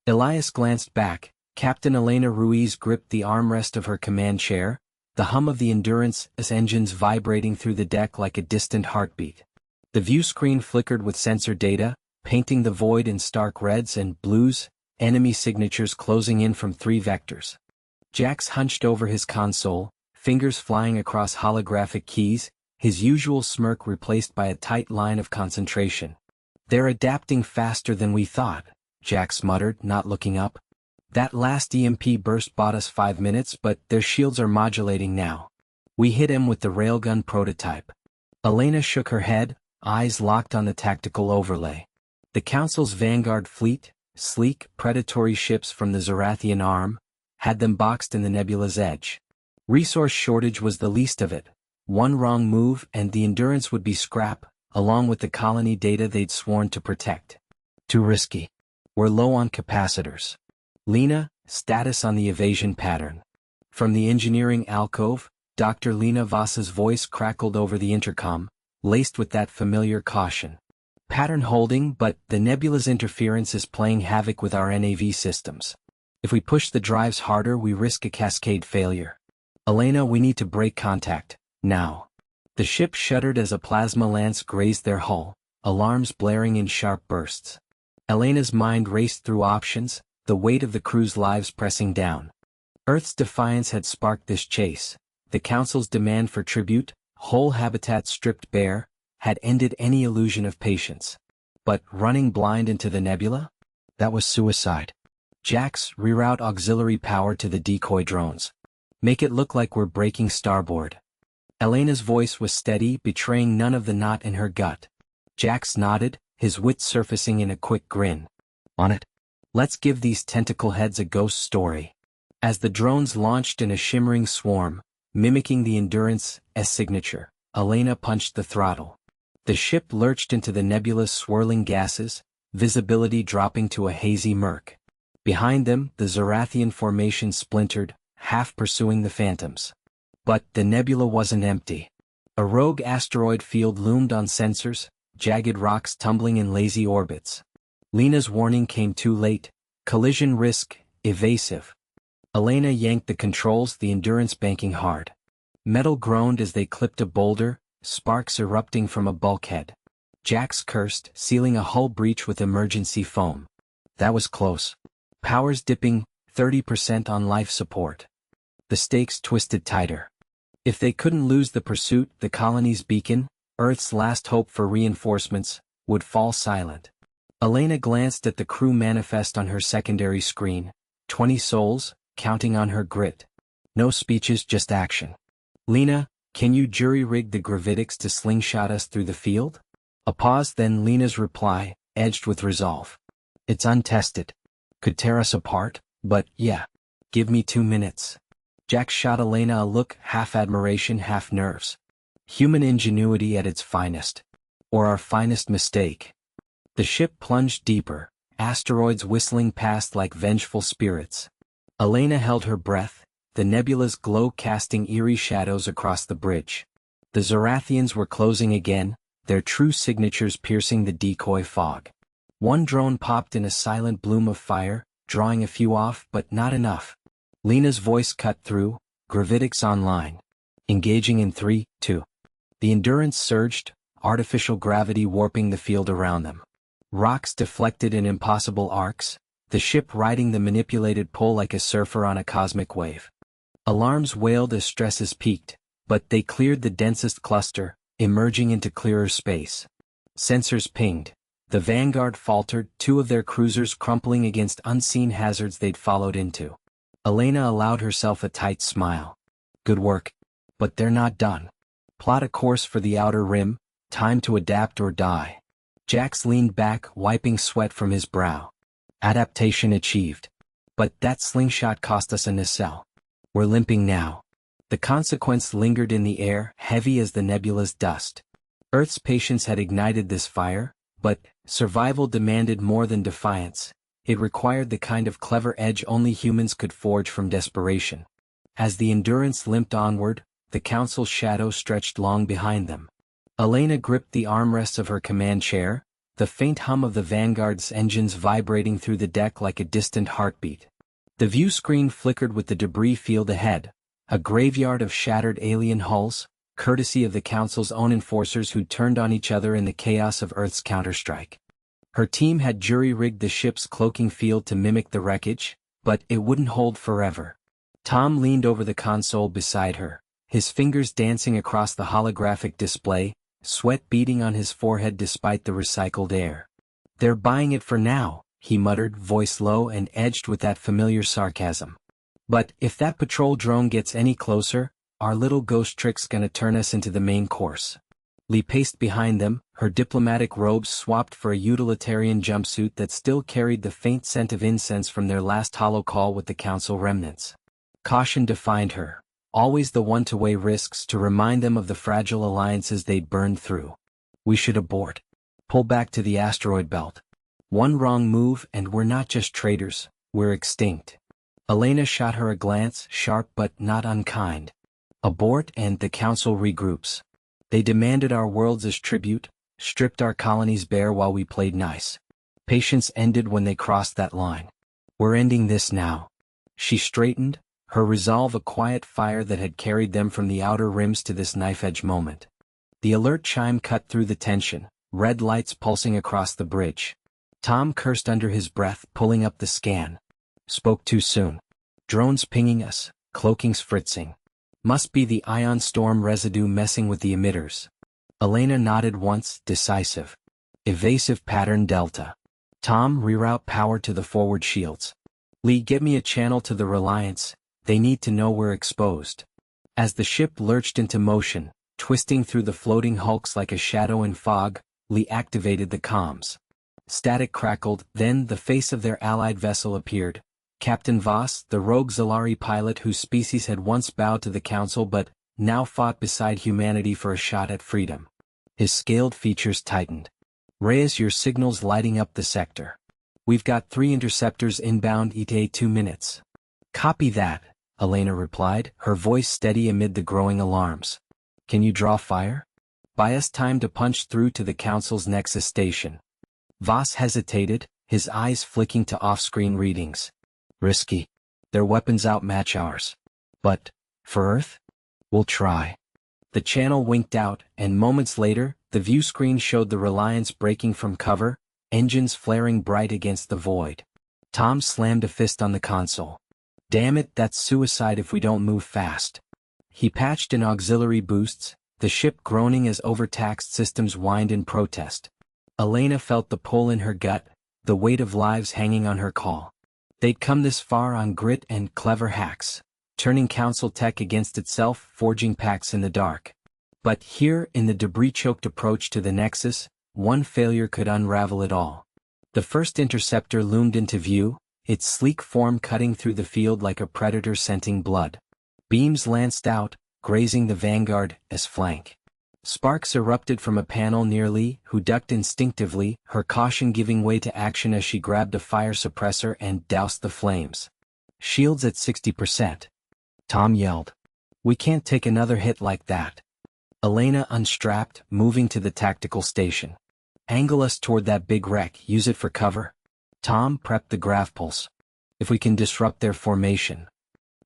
Elias glanced back. Captain Elena Ruiz gripped the armrest of her command chair, the hum of the Endurance's engines vibrating through the deck like a distant heartbeat. The view screen flickered with sensor data, painting the void in stark reds and blues, enemy signatures closing in from 3 vectors. Jax hunched over his console, fingers flying across holographic keys, his usual smirk replaced by a tight line of concentration. "They're adapting faster than we thought," Jax muttered, not looking up. "That last EMP burst bought us 5 minutes, but their shields are modulating now. We hit him with the railgun prototype." Elena shook her head, eyes locked on the tactical overlay. The Council's Vanguard fleet, sleek, predatory ships from the Zarathian arm, had them boxed in the nebula's edge. Resource shortage was the least of it. One wrong move and the Endurance would be scrap, along with the colony data they'd sworn to protect. Too risky. We're low on capacitors. Lena, status on the evasion pattern. From the engineering alcove, Dr. Lena Voss's voice crackled over the intercom, laced with that familiar caution. "Pattern holding, but the nebula's interference is playing havoc with our NAV systems. If we push the drives harder, we risk a cascade failure. Elena, we need to break contact, now." The ship shuddered as a plasma lance grazed their hull, alarms blaring in sharp bursts. Elena's mind raced through options, the weight of the crew's lives pressing down. Earth's defiance had sparked this chase. The Council's demand for tribute, whole habitats stripped bare, had ended any illusion of patience. But running blind into the nebula? That was suicide. Jax, reroute auxiliary power to the decoy drones. Make it look like we're breaking starboard. Elena's voice was steady, betraying none of the knot in her gut. Jax nodded, his wit surfacing in a quick grin. "On it. Let's give these tentacle heads a ghost story." As the drones launched in a shimmering swarm, mimicking the Endurance's signature, Elena punched the throttle. The ship lurched into the nebula's swirling gases, visibility dropping to a hazy murk. Behind them, the Zarathian formation splintered, half pursuing the phantoms. But the nebula wasn't empty. A rogue asteroid field loomed on sensors, jagged rocks tumbling in lazy orbits. Lena's warning came too late. Collision risk, evasive. Elena yanked the controls, the Endurance banking hard. Metal groaned as they clipped a boulder, sparks erupting from a bulkhead. Jax cursed, sealing a hull breach with emergency foam. That was close. Powers dipping, 30% on life support. The stakes twisted tighter. If they couldn't lose the pursuit, the colony's beacon, Earth's last hope for reinforcements, would fall silent. Elena glanced at the crew manifest on her secondary screen. 20 souls, counting on her grit. No speeches, just action. "Lena, can you jury-rig the gravitics to slingshot us through the field?" A pause, then Lena's reply, edged with resolve. "It's untested. Could tear us apart, but yeah. Give me 2 minutes." Jack shot Elena a look, half admiration, half nerves. Human ingenuity at its finest. Or our finest mistake. The ship plunged deeper, asteroids whistling past like vengeful spirits. Elena held her breath, the nebula's glow casting eerie shadows across the bridge. The Zarathians were closing again, their true signatures piercing the decoy fog. One drone popped in a silent bloom of fire, drawing a few off, but not enough. Lena's voice cut through, gravitics online. Engaging in 3, 2. The Endurance surged, artificial gravity warping the field around them. Rocks deflected in impossible arcs, the ship riding the manipulated pull like a surfer on a cosmic wave. Alarms wailed as stresses peaked, but they cleared the densest cluster, emerging into clearer space. Sensors pinged. The Vanguard faltered, 2 of their cruisers crumpling against unseen hazards they'd followed into. Elena allowed herself a tight smile. "Good work. But they're not done. Plot a course for the outer rim, time to adapt or die." Jax leaned back, wiping sweat from his brow. "Adaptation achieved. But that slingshot cost us a nacelle. We're limping now." The consequence lingered in the air, heavy as the nebula's dust. Earth's patience had ignited this fire, but survival demanded more than defiance. It required the kind of clever edge only humans could forge from desperation. As the Endurance limped onward, the Council's shadow stretched long behind them. Elena gripped the armrests of her command chair, the faint hum of the Vanguard's engines vibrating through the deck like a distant heartbeat. The view screen flickered with the debris field ahead, a graveyard of shattered alien hulls, courtesy of the Council's own enforcers who turned on each other in the chaos of Earth's counterstrike. Her team had jury-rigged the ship's cloaking field to mimic the wreckage, but it wouldn't hold forever. Tom leaned over the console beside her, his fingers dancing across the holographic display, sweat beading on his forehead despite the recycled air. "They're buying it for now," he muttered, voice low and edged with that familiar sarcasm. "But if that patrol drone gets any closer, our little ghost trick's gonna turn us into the main course." Lee paced behind them, her diplomatic robes swapped for a utilitarian jumpsuit that still carried the faint scent of incense from their last hollow call with the Council remnants. Caution defined her, always the one to weigh risks to remind them of the fragile alliances they'd burned through. "We should abort. Pull back to the asteroid belt. One wrong move and we're not just traitors, we're extinct." Elena shot her a glance, sharp but not unkind. "Abort and the Council regroups. They demanded our worlds as tribute, stripped our colonies bare while we played nice. Patience ended when they crossed that line. We're ending this now." She straightened, her resolve a quiet fire that had carried them from the outer rims to this knife-edge moment. The alert chime cut through the tension, red lights pulsing across the bridge. Tom cursed under his breath, pulling up the scan. "Spoke too soon. Drones pinging us, cloakings fritzing. Must be the ion storm residue messing with the emitters." Elena nodded once, decisive. "Evasive pattern Delta. Tom, reroute power to the forward shields. Lee, get me a channel to the Reliance. They need to know we're exposed." As the ship lurched into motion, twisting through the floating hulks like a shadow in fog, Lee activated the comms. Static crackled, then the face of their allied vessel appeared. Captain Voss, the rogue Zalari pilot whose species had once bowed to the Council but now fought beside humanity for a shot at freedom. His scaled features tightened. "Reyes, your signal's lighting up the sector. We've got 3 interceptors inbound each 2 minutes." "Copy that," Elena replied, her voice steady amid the growing alarms. "Can you draw fire? Buy us time to punch through to the Council's Nexus station." Voss hesitated, his eyes flicking to off-screen readings. "Risky. Their weapons outmatch ours. But, for Earth? We'll try." The channel winked out, and moments later, the view screen showed the Reliance breaking from cover, engines flaring bright against the void. Tom slammed a fist on the console. "Damn it, that's suicide if we don't move fast." He patched in auxiliary boosts, the ship groaning as overtaxed systems whined in protest. Elena felt the pull in her gut, the weight of lives hanging on her call. They'd come this far on grit and clever hacks, turning Council tech against itself, forging pacts in the dark. But here, in the debris-choked approach to the Nexus, one failure could unravel it all. The first interceptor loomed into view, its sleek form cutting through the field like a predator scenting blood. Beams lanced out, grazing the Vanguard as flank. Sparks erupted from a panel near Lee, who ducked instinctively, her caution giving way to action as she grabbed a fire suppressor and doused the flames. "Shields at 60%. Tom yelled. "We can't take another hit like that." Elena unstrapped, moving to the tactical station. "Angle us toward that big wreck, use it for cover." Tom prepped the grav pulse. "If we can disrupt their formation."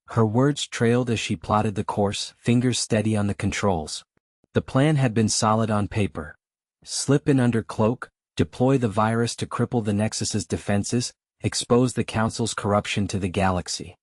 Her words trailed as she plotted the course, fingers steady on the controls. The plan had been solid on paper. Slip in under cloak, deploy the virus to cripple the Nexus's defenses, expose the Council's corruption to the galaxy.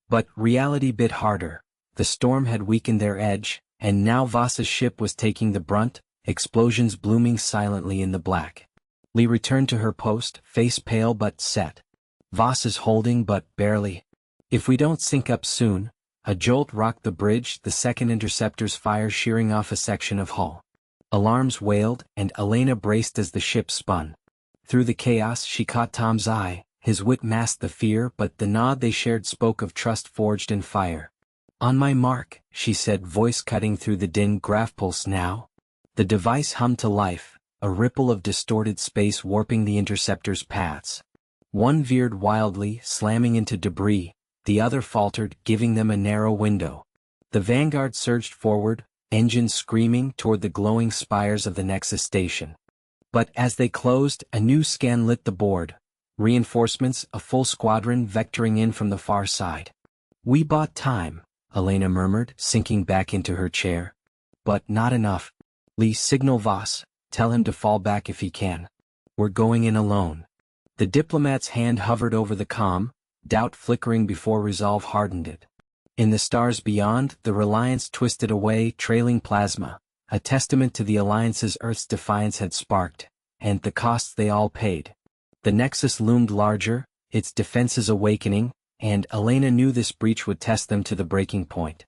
But reality bit harder. The storm had weakened their edge, and now Voss's ship was taking the brunt, explosions blooming silently in the black. Lee returned to her post, face pale but set. "Voss is holding but barely. If we don't sync up soon." A jolt rocked the bridge, the second interceptor's fire shearing off a section of hull. Alarms wailed, and Elena braced as the ship spun. Through the chaos she caught Tom's eye, his wit masked the fear but the nod they shared spoke of trust forged in fire. "On my mark," she said, voice cutting through the din. "Graph pulse now." The device hummed to life, a ripple of distorted space warping the interceptor's paths. One veered wildly, slamming into debris. The other faltered, giving them a narrow window. The Vanguard surged forward, engines screaming, toward the glowing spires of the Nexus station. But as they closed, a new scan lit the board. Reinforcements, a full squadron vectoring in from the far side. We bought time, Elena murmured, sinking back into her chair. But not enough. Lee, signal Voss, tell him to fall back if he can. We're going in alone. The diplomat's hand hovered over the comm, doubt flickering before resolve hardened it. In the stars beyond, the Reliance twisted away, trailing plasma, a testament to the Alliance's Earth's defiance had sparked, and the costs they all paid. The Nexus loomed larger, its defenses awakening, and Elena knew this breach would test them to the breaking point.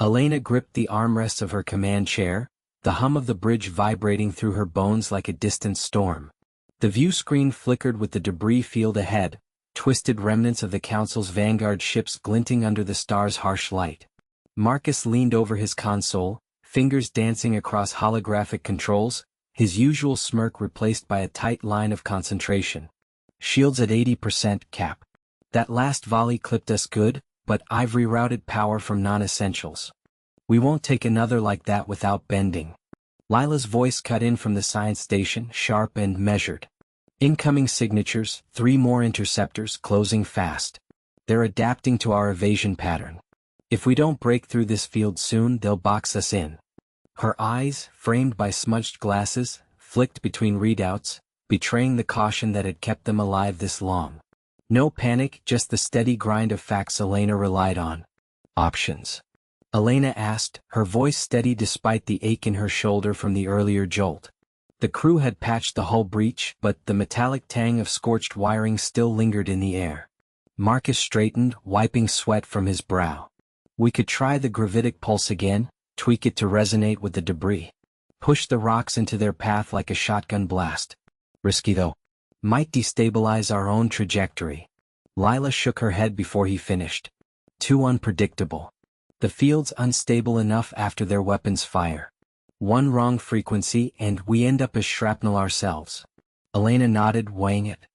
Elena gripped the armrests of her command chair, the hum of the bridge vibrating through her bones like a distant storm. The view screen flickered with the debris field ahead, twisted remnants of the Council's vanguard ships glinting under the star's harsh light. Marcus leaned over his console, fingers dancing across holographic controls, his usual smirk replaced by a tight line of concentration. Shields at 80% cap. That last volley clipped us good, but I've rerouted power from non-essentials. We won't take another like that without bending. Lila's voice cut in from the science station, sharp and measured. Incoming signatures, 3 more interceptors closing fast. They're adapting to our evasion pattern. If we don't break through this field soon, they'll box us in. Her eyes, framed by smudged glasses, flicked between readouts, betraying the caution that had kept them alive this long. No panic, just the steady grind of facts Elena relied on. Options? Elena asked, her voice steady despite the ache in her shoulder from the earlier jolt. The crew had patched the hull breach, but the metallic tang of scorched wiring still lingered in the air. Marcus straightened, wiping sweat from his brow. We could try the gravitic pulse again, tweak it to resonate with the debris. Push the rocks into their path like a shotgun blast. Risky though. Might destabilize our own trajectory. Lila shook her head before he finished. Too unpredictable. The field's unstable enough after their weapons fire. One wrong frequency and we end up as shrapnel ourselves. Elena nodded, weighing it.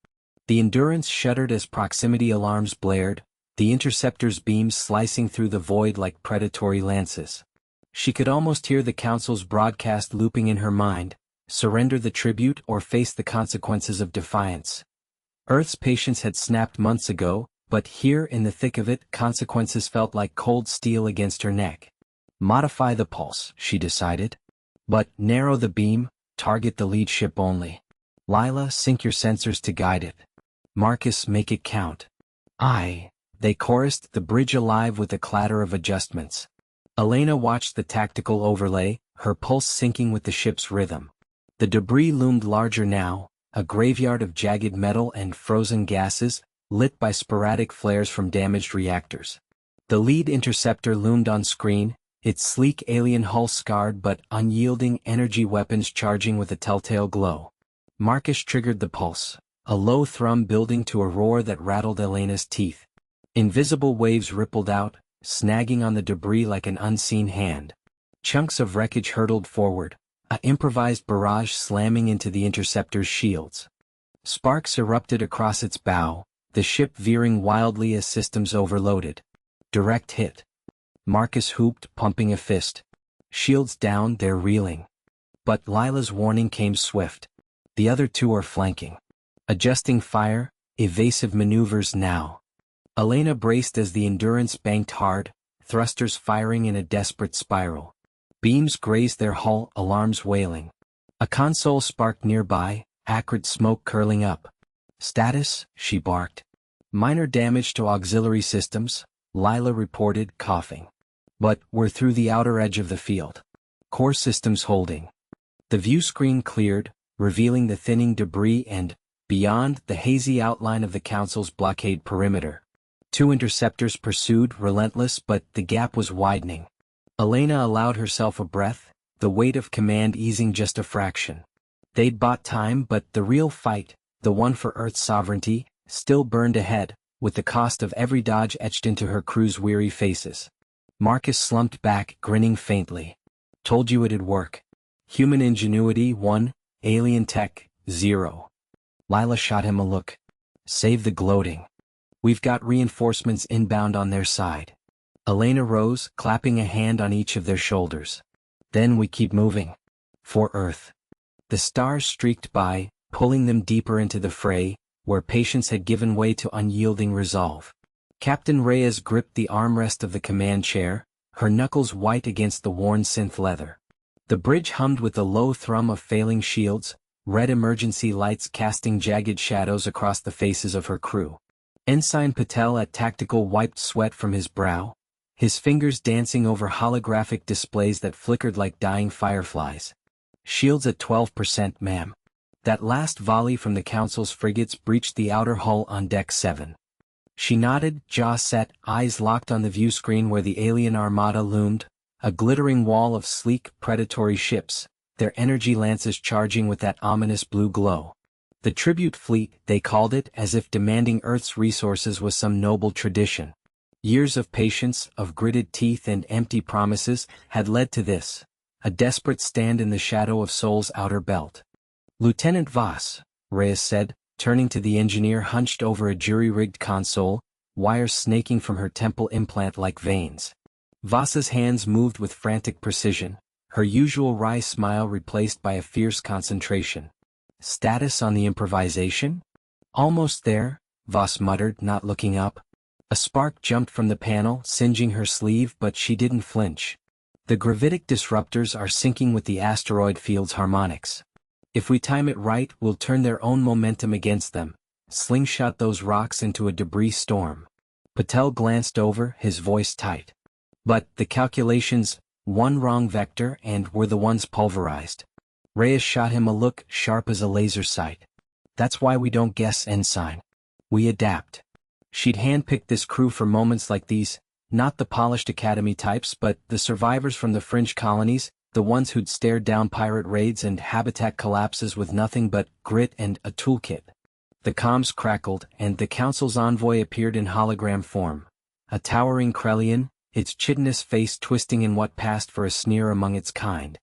The Endurance shuddered as proximity alarms blared, the interceptor's beams slicing through the void like predatory lances. She could almost hear the Council's broadcast looping in her mind, surrender the tribute or face the consequences of defiance. Earth's patience had snapped months ago, but here in the thick of it, consequences felt like cold steel against her neck. Modify the pulse, she decided. But narrow the beam, target the lead ship only. Lila, sync your sensors to guide it. Marcus, make it count. Aye, they chorused, the bridge alive with a clatter of adjustments. Elena watched the tactical overlay, her pulse syncing with the ship's rhythm. The debris loomed larger now, a graveyard of jagged metal and frozen gases, lit by sporadic flares from damaged reactors. The lead interceptor loomed on screen, its sleek alien hull scarred but unyielding energy weapons charging with a telltale glow. Marcus triggered the pulse, a low thrum building to a roar that rattled Elena's teeth. Invisible waves rippled out, snagging on the debris like an unseen hand. Chunks of wreckage hurtled forward, an improvised barrage slamming into the interceptor's shields. Sparks erupted across its bow, the ship veering wildly as systems overloaded. Direct hit. Marcus whooped, pumping a fist. Shields down, they're reeling. But Lila's warning came swift. The other 2 are flanking. Adjusting fire, evasive maneuvers now. Elena braced as the Endurance banked hard, thrusters firing in a desperate spiral. Beams grazed their hull, alarms wailing. A console sparked nearby, acrid smoke curling up. Status, she barked. Minor damage to auxiliary systems, Lila reported, coughing. But we're through the outer edge of the field. Core systems holding. The view screen cleared, revealing the thinning debris and, beyond, the hazy outline of the Council's blockade perimeter. 2 interceptors pursued, relentless, but the gap was widening. Elena allowed herself a breath, the weight of command easing just a fraction. They'd bought time, but the real fight, the one for Earth's sovereignty, still burned ahead, with the cost of every dodge etched into her crew's weary faces. Marcus slumped back, grinning faintly. Told you it'd work. Human ingenuity 1, alien tech 0. Lila shot him a look. Save the gloating. We've got reinforcements inbound on their side. Elena rose, clapping a hand on each of their shoulders. Then we keep moving. For Earth. The stars streaked by, pulling them deeper into the fray, where patience had given way to unyielding resolve. Captain Reyes gripped the armrest of the command chair, her knuckles white against the worn synth leather. The bridge hummed with the low thrum of failing shields, red emergency lights casting jagged shadows across the faces of her crew. Ensign Patel at tactical wiped sweat from his brow, his fingers dancing over holographic displays that flickered like dying fireflies. Shields at 12%, ma'am. That last volley from the Council's frigates breached the outer hull on Deck 7. She nodded, jaw set, eyes locked on the view screen where the alien armada loomed, a glittering wall of sleek, predatory ships, their energy lances charging with that ominous blue glow. The tribute fleet, they called it, as if demanding Earth's resources was some noble tradition. Years of patience, of gritted teeth and empty promises, had led to this, a desperate stand in the shadow of Sol's outer belt. Lieutenant Voss, Reyes said, turning to the engineer hunched over a jury-rigged console, wires snaking from her temple implant like veins. Voss's hands moved with frantic precision, her usual wry smile replaced by a fierce concentration. Status on the improvisation? Almost there, Voss muttered, not looking up. A spark jumped from the panel, singeing her sleeve, but she didn't flinch. The gravitic disruptors are syncing with the asteroid field's harmonics. If we time it right, we'll turn their own momentum against them, slingshot those rocks into a debris storm. Patel glanced over, his voice tight. But the calculations, one wrong vector and were the ones pulverized. Reyes shot him a look sharp as a laser sight. That's why we don't guess, Ensign. We adapt. She'd handpicked this crew for moments like these, not the polished academy types but the survivors from the fringe colonies, the ones who'd stared down pirate raids and habitat collapses with nothing but grit and a toolkit. The comms crackled, and the Council's envoy appeared in hologram form. A towering Krellian, its chitinous face twisting in what passed for a sneer among its kind.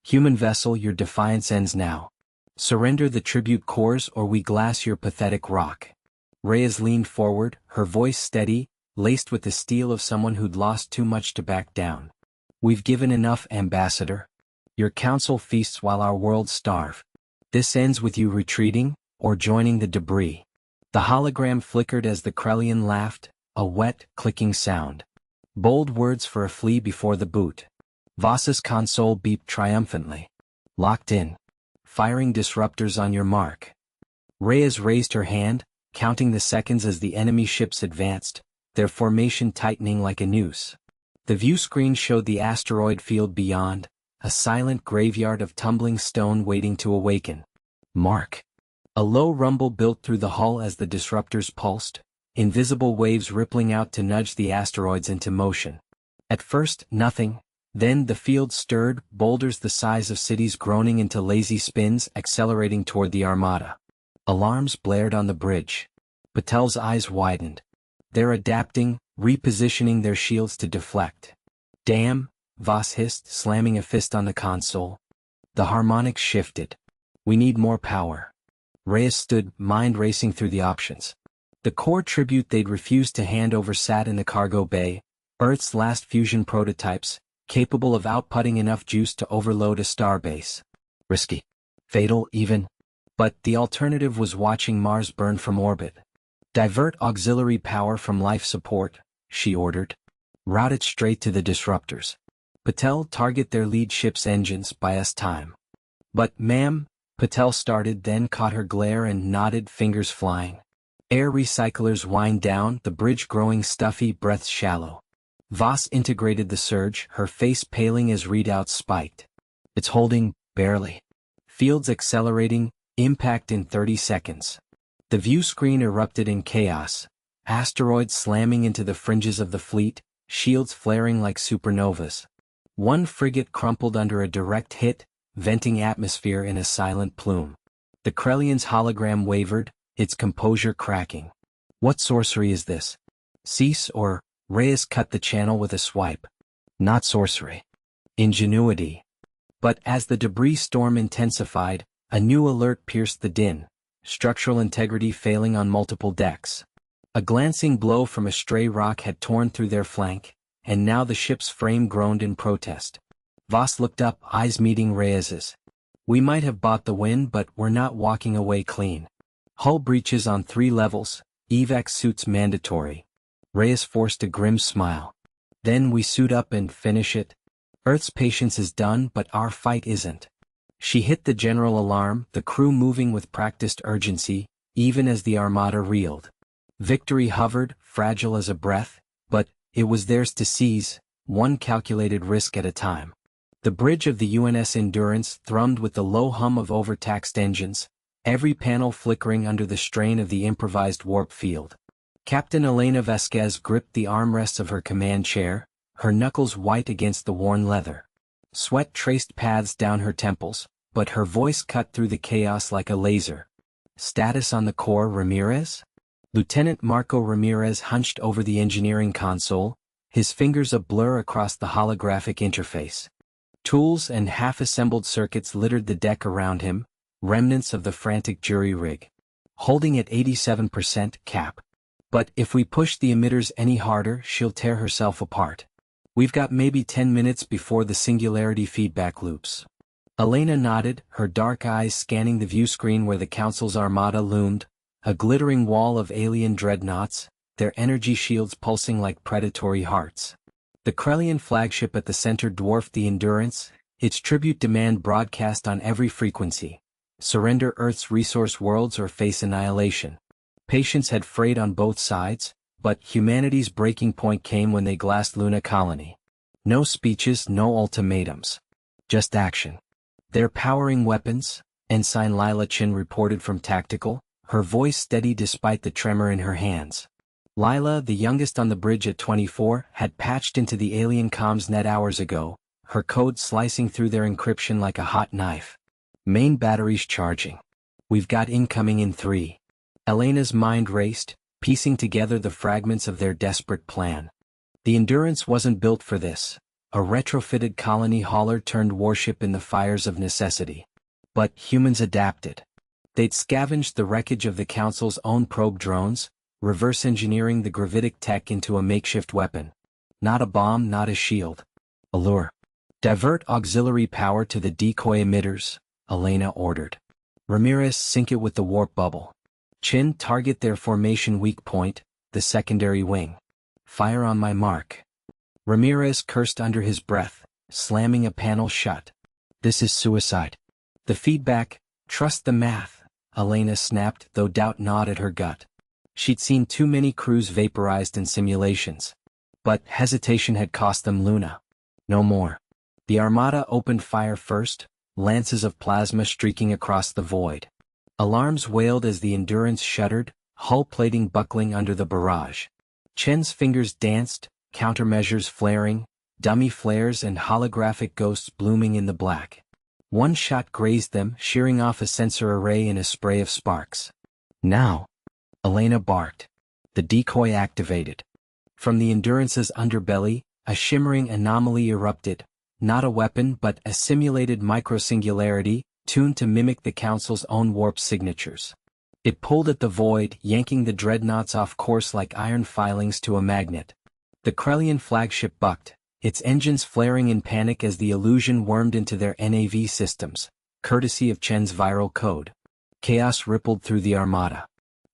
Human vessel, your defiance ends now. Surrender the tribute cores or we glass your pathetic rock. Reyes leaned forward, her voice steady, laced with the steel of someone who'd lost too much to back down. We've given enough, Ambassador. Your council feasts while our worlds starve. This ends with you retreating, or joining the debris. The hologram flickered as the Krellian laughed, a wet, clicking sound. Bold words for a flea before the boot. Voss's console beeped triumphantly. Locked in. Firing disruptors on your mark. Reyes raised her hand, counting the seconds as the enemy ships advanced, their formation tightening like a noose. The view screen showed the asteroid field beyond, a silent graveyard of tumbling stone waiting to awaken. Mark. A low rumble built through the hull as the disruptors pulsed, invisible waves rippling out to nudge the asteroids into motion. At first, nothing. Then the field stirred, boulders the size of cities groaning into lazy spins accelerating toward the armada. Alarms blared on the bridge. Patel's eyes widened. They're adapting, repositioning their shields to deflect. Damn, Voss hissed, slamming a fist on the console. The harmonics shifted. We need more power. Reyes stood, mind racing through the options. The core tribute they'd refused to hand over sat in the cargo bay, Earth's last fusion prototypes, capable of outputting enough juice to overload a starbase. Risky. Fatal, even. But the alternative was watching Mars burn from orbit. Divert auxiliary power from life support, she ordered. Route it straight to the disruptors. Patel, target their lead ship's engines, buy us time. But, ma'am, Patel started, then caught her glare and nodded, fingers flying. Air recyclers wind down, the bridge growing stuffy, breaths shallow. Voss integrated the surge, her face paling as readouts spiked. It's holding, barely. Fields accelerating, impact in 30 seconds. The view screen erupted in chaos, asteroids slamming into the fringes of the fleet, shields flaring like supernovas. One frigate crumpled under a direct hit, venting atmosphere in a silent plume. The Krellian's hologram wavered, its composure cracking. What sorcery is this? Cease or... Reyes cut the channel with a swipe. Not sorcery. Ingenuity. But as the debris storm intensified, a new alert pierced the din. Structural integrity failing on multiple decks. A glancing blow from a stray rock had torn through their flank, and now the ship's frame groaned in protest. Voss looked up, eyes meeting Reyes's. We might have bought the win, but we're not walking away clean. Hull breaches on 3 levels, evac suits mandatory. Reyes forced a grim smile. Then we suit up and finish it. Earth's patience is done, but our fight isn't. She hit the general alarm, the crew moving with practiced urgency, even as the armada reeled. Victory hovered, fragile as a breath, but it was theirs to seize, one calculated risk at a time. The bridge of the UNS Endurance thrummed with the low hum of overtaxed engines, every panel flickering under the strain of the improvised warp field. Captain Elena Vasquez gripped the armrests of her command chair, her knuckles white against the worn leather. Sweat traced paths down her temples, but her voice cut through the chaos like a laser. Status on the core, Ramirez? Lieutenant Marco Ramirez hunched over the engineering console, his fingers a blur across the holographic interface. Tools and half-assembled circuits littered the deck around him, remnants of the frantic jury rig. Holding at 87% cap. But if we push the emitters any harder, she'll tear herself apart. We've got maybe 10 minutes before the singularity feedback loops. Elena nodded, her dark eyes scanning the viewscreen where the Council's armada loomed, a glittering wall of alien dreadnoughts, their energy shields pulsing like predatory hearts. The Krellian flagship at the center dwarfed the Endurance, its tribute demand broadcast on every frequency. Surrender Earth's resource worlds or face annihilation. Patience had frayed on both sides, but humanity's breaking point came when they glassed Luna Colony. No speeches, no ultimatums. Just action. They're powering weapons, Ensign Lila Chin reported from Tactical, her voice steady despite the tremor in her hands. Lila, the youngest on the bridge at 24, had patched into the alien comms net hours ago, her code slicing through their encryption like a hot knife. Main batteries charging. We've got incoming in 3. Elena's mind raced, piecing together the fragments of their desperate plan. The Endurance wasn't built for this, a retrofitted colony hauler turned warship in the fires of necessity. But humans adapted. They'd scavenged the wreckage of the Council's own probe drones, reverse engineering the gravitic tech into a makeshift weapon. Not a bomb, not a shield. A lure. Divert auxiliary power to the decoy emitters, Elena ordered. Ramirez, sync it with the warp bubble. Chin, target their formation weak point, the secondary wing. Fire on my mark. Ramirez cursed under his breath, slamming a panel shut. This is suicide. The feedback, trust the math, Elena snapped, though doubt gnawed at her gut. She'd seen too many crews vaporized in simulations. But hesitation had cost them Luna. No more. The Armada opened fire first, lances of plasma streaking across the void. Alarms wailed as the Endurance shuddered, hull plating buckling under the barrage. Chen's fingers danced, countermeasures flaring, dummy flares and holographic ghosts blooming in the black. One shot grazed them, shearing off a sensor array in a spray of sparks. Now! Elena barked. The decoy activated. From the Endurance's underbelly, a shimmering anomaly erupted, not a weapon but a simulated microsingularity, tuned to mimic the Council's own warp signatures. It pulled at the void, yanking the dreadnoughts off course like iron filings to a magnet. The Krellian flagship bucked, its engines flaring in panic as the illusion wormed into their NAV systems, courtesy of Chen's viral code. Chaos rippled through the Armada.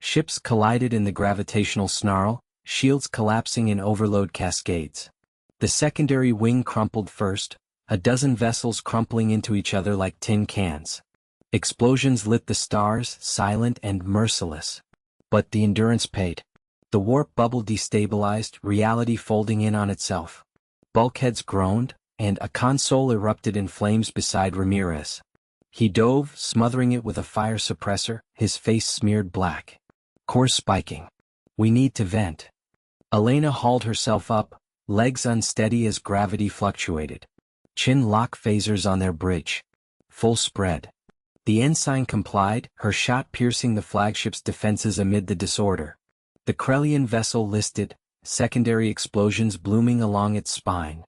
Ships collided in the gravitational snarl, shields collapsing in overload cascades. The secondary wing crumpled first, a dozen vessels crumpling into each other like tin cans. Explosions lit the stars, silent and merciless. But the Endurance paid. The warp bubble destabilized, reality folding in on itself. Bulkheads groaned, and a console erupted in flames beside Ramirez. He dove, smothering it with a fire suppressor, his face smeared black. Core spiking. We need to vent. Elena hauled herself up, legs unsteady as gravity fluctuated. Chin lock phasers on their bridge. Full spread. The ensign complied, her shot piercing the flagship's defenses amid the disorder. The Krellian vessel listed, secondary explosions blooming along its spine.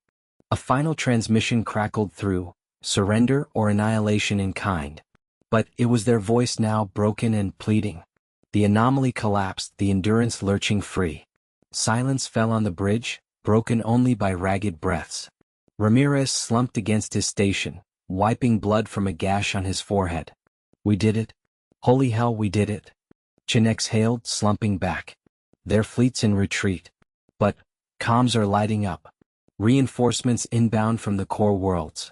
A final transmission crackled through, surrender or annihilation in kind. But it was their voice now, broken and pleading. The anomaly collapsed, the Endurance lurching free. Silence fell on the bridge, broken only by ragged breaths. Ramirez slumped against his station, wiping blood from a gash on his forehead. We did it. Holy hell, we did it. Chin exhaled, slumping back. Their fleet's in retreat. But comms are lighting up. Reinforcements inbound from the core worlds.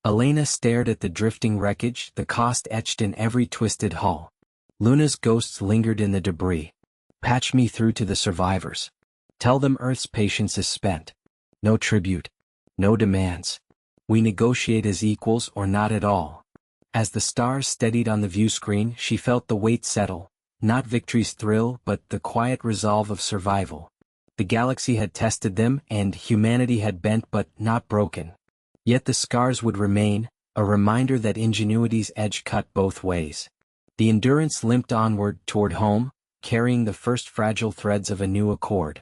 Elena stared at the drifting wreckage, the cost etched in every twisted hull. Luna's ghosts lingered in the debris. Patch me through to the survivors. Tell them Earth's patience is spent. No tribute. No demands. We negotiate as equals or not at all. As the stars steadied on the view screen, she felt the weight settle, not victory's thrill but the quiet resolve of survival. The galaxy had tested them and humanity had bent but not broken. Yet the scars would remain, a reminder that ingenuity's edge cut both ways. The Endurance limped onward toward home, carrying the first fragile threads of a new accord.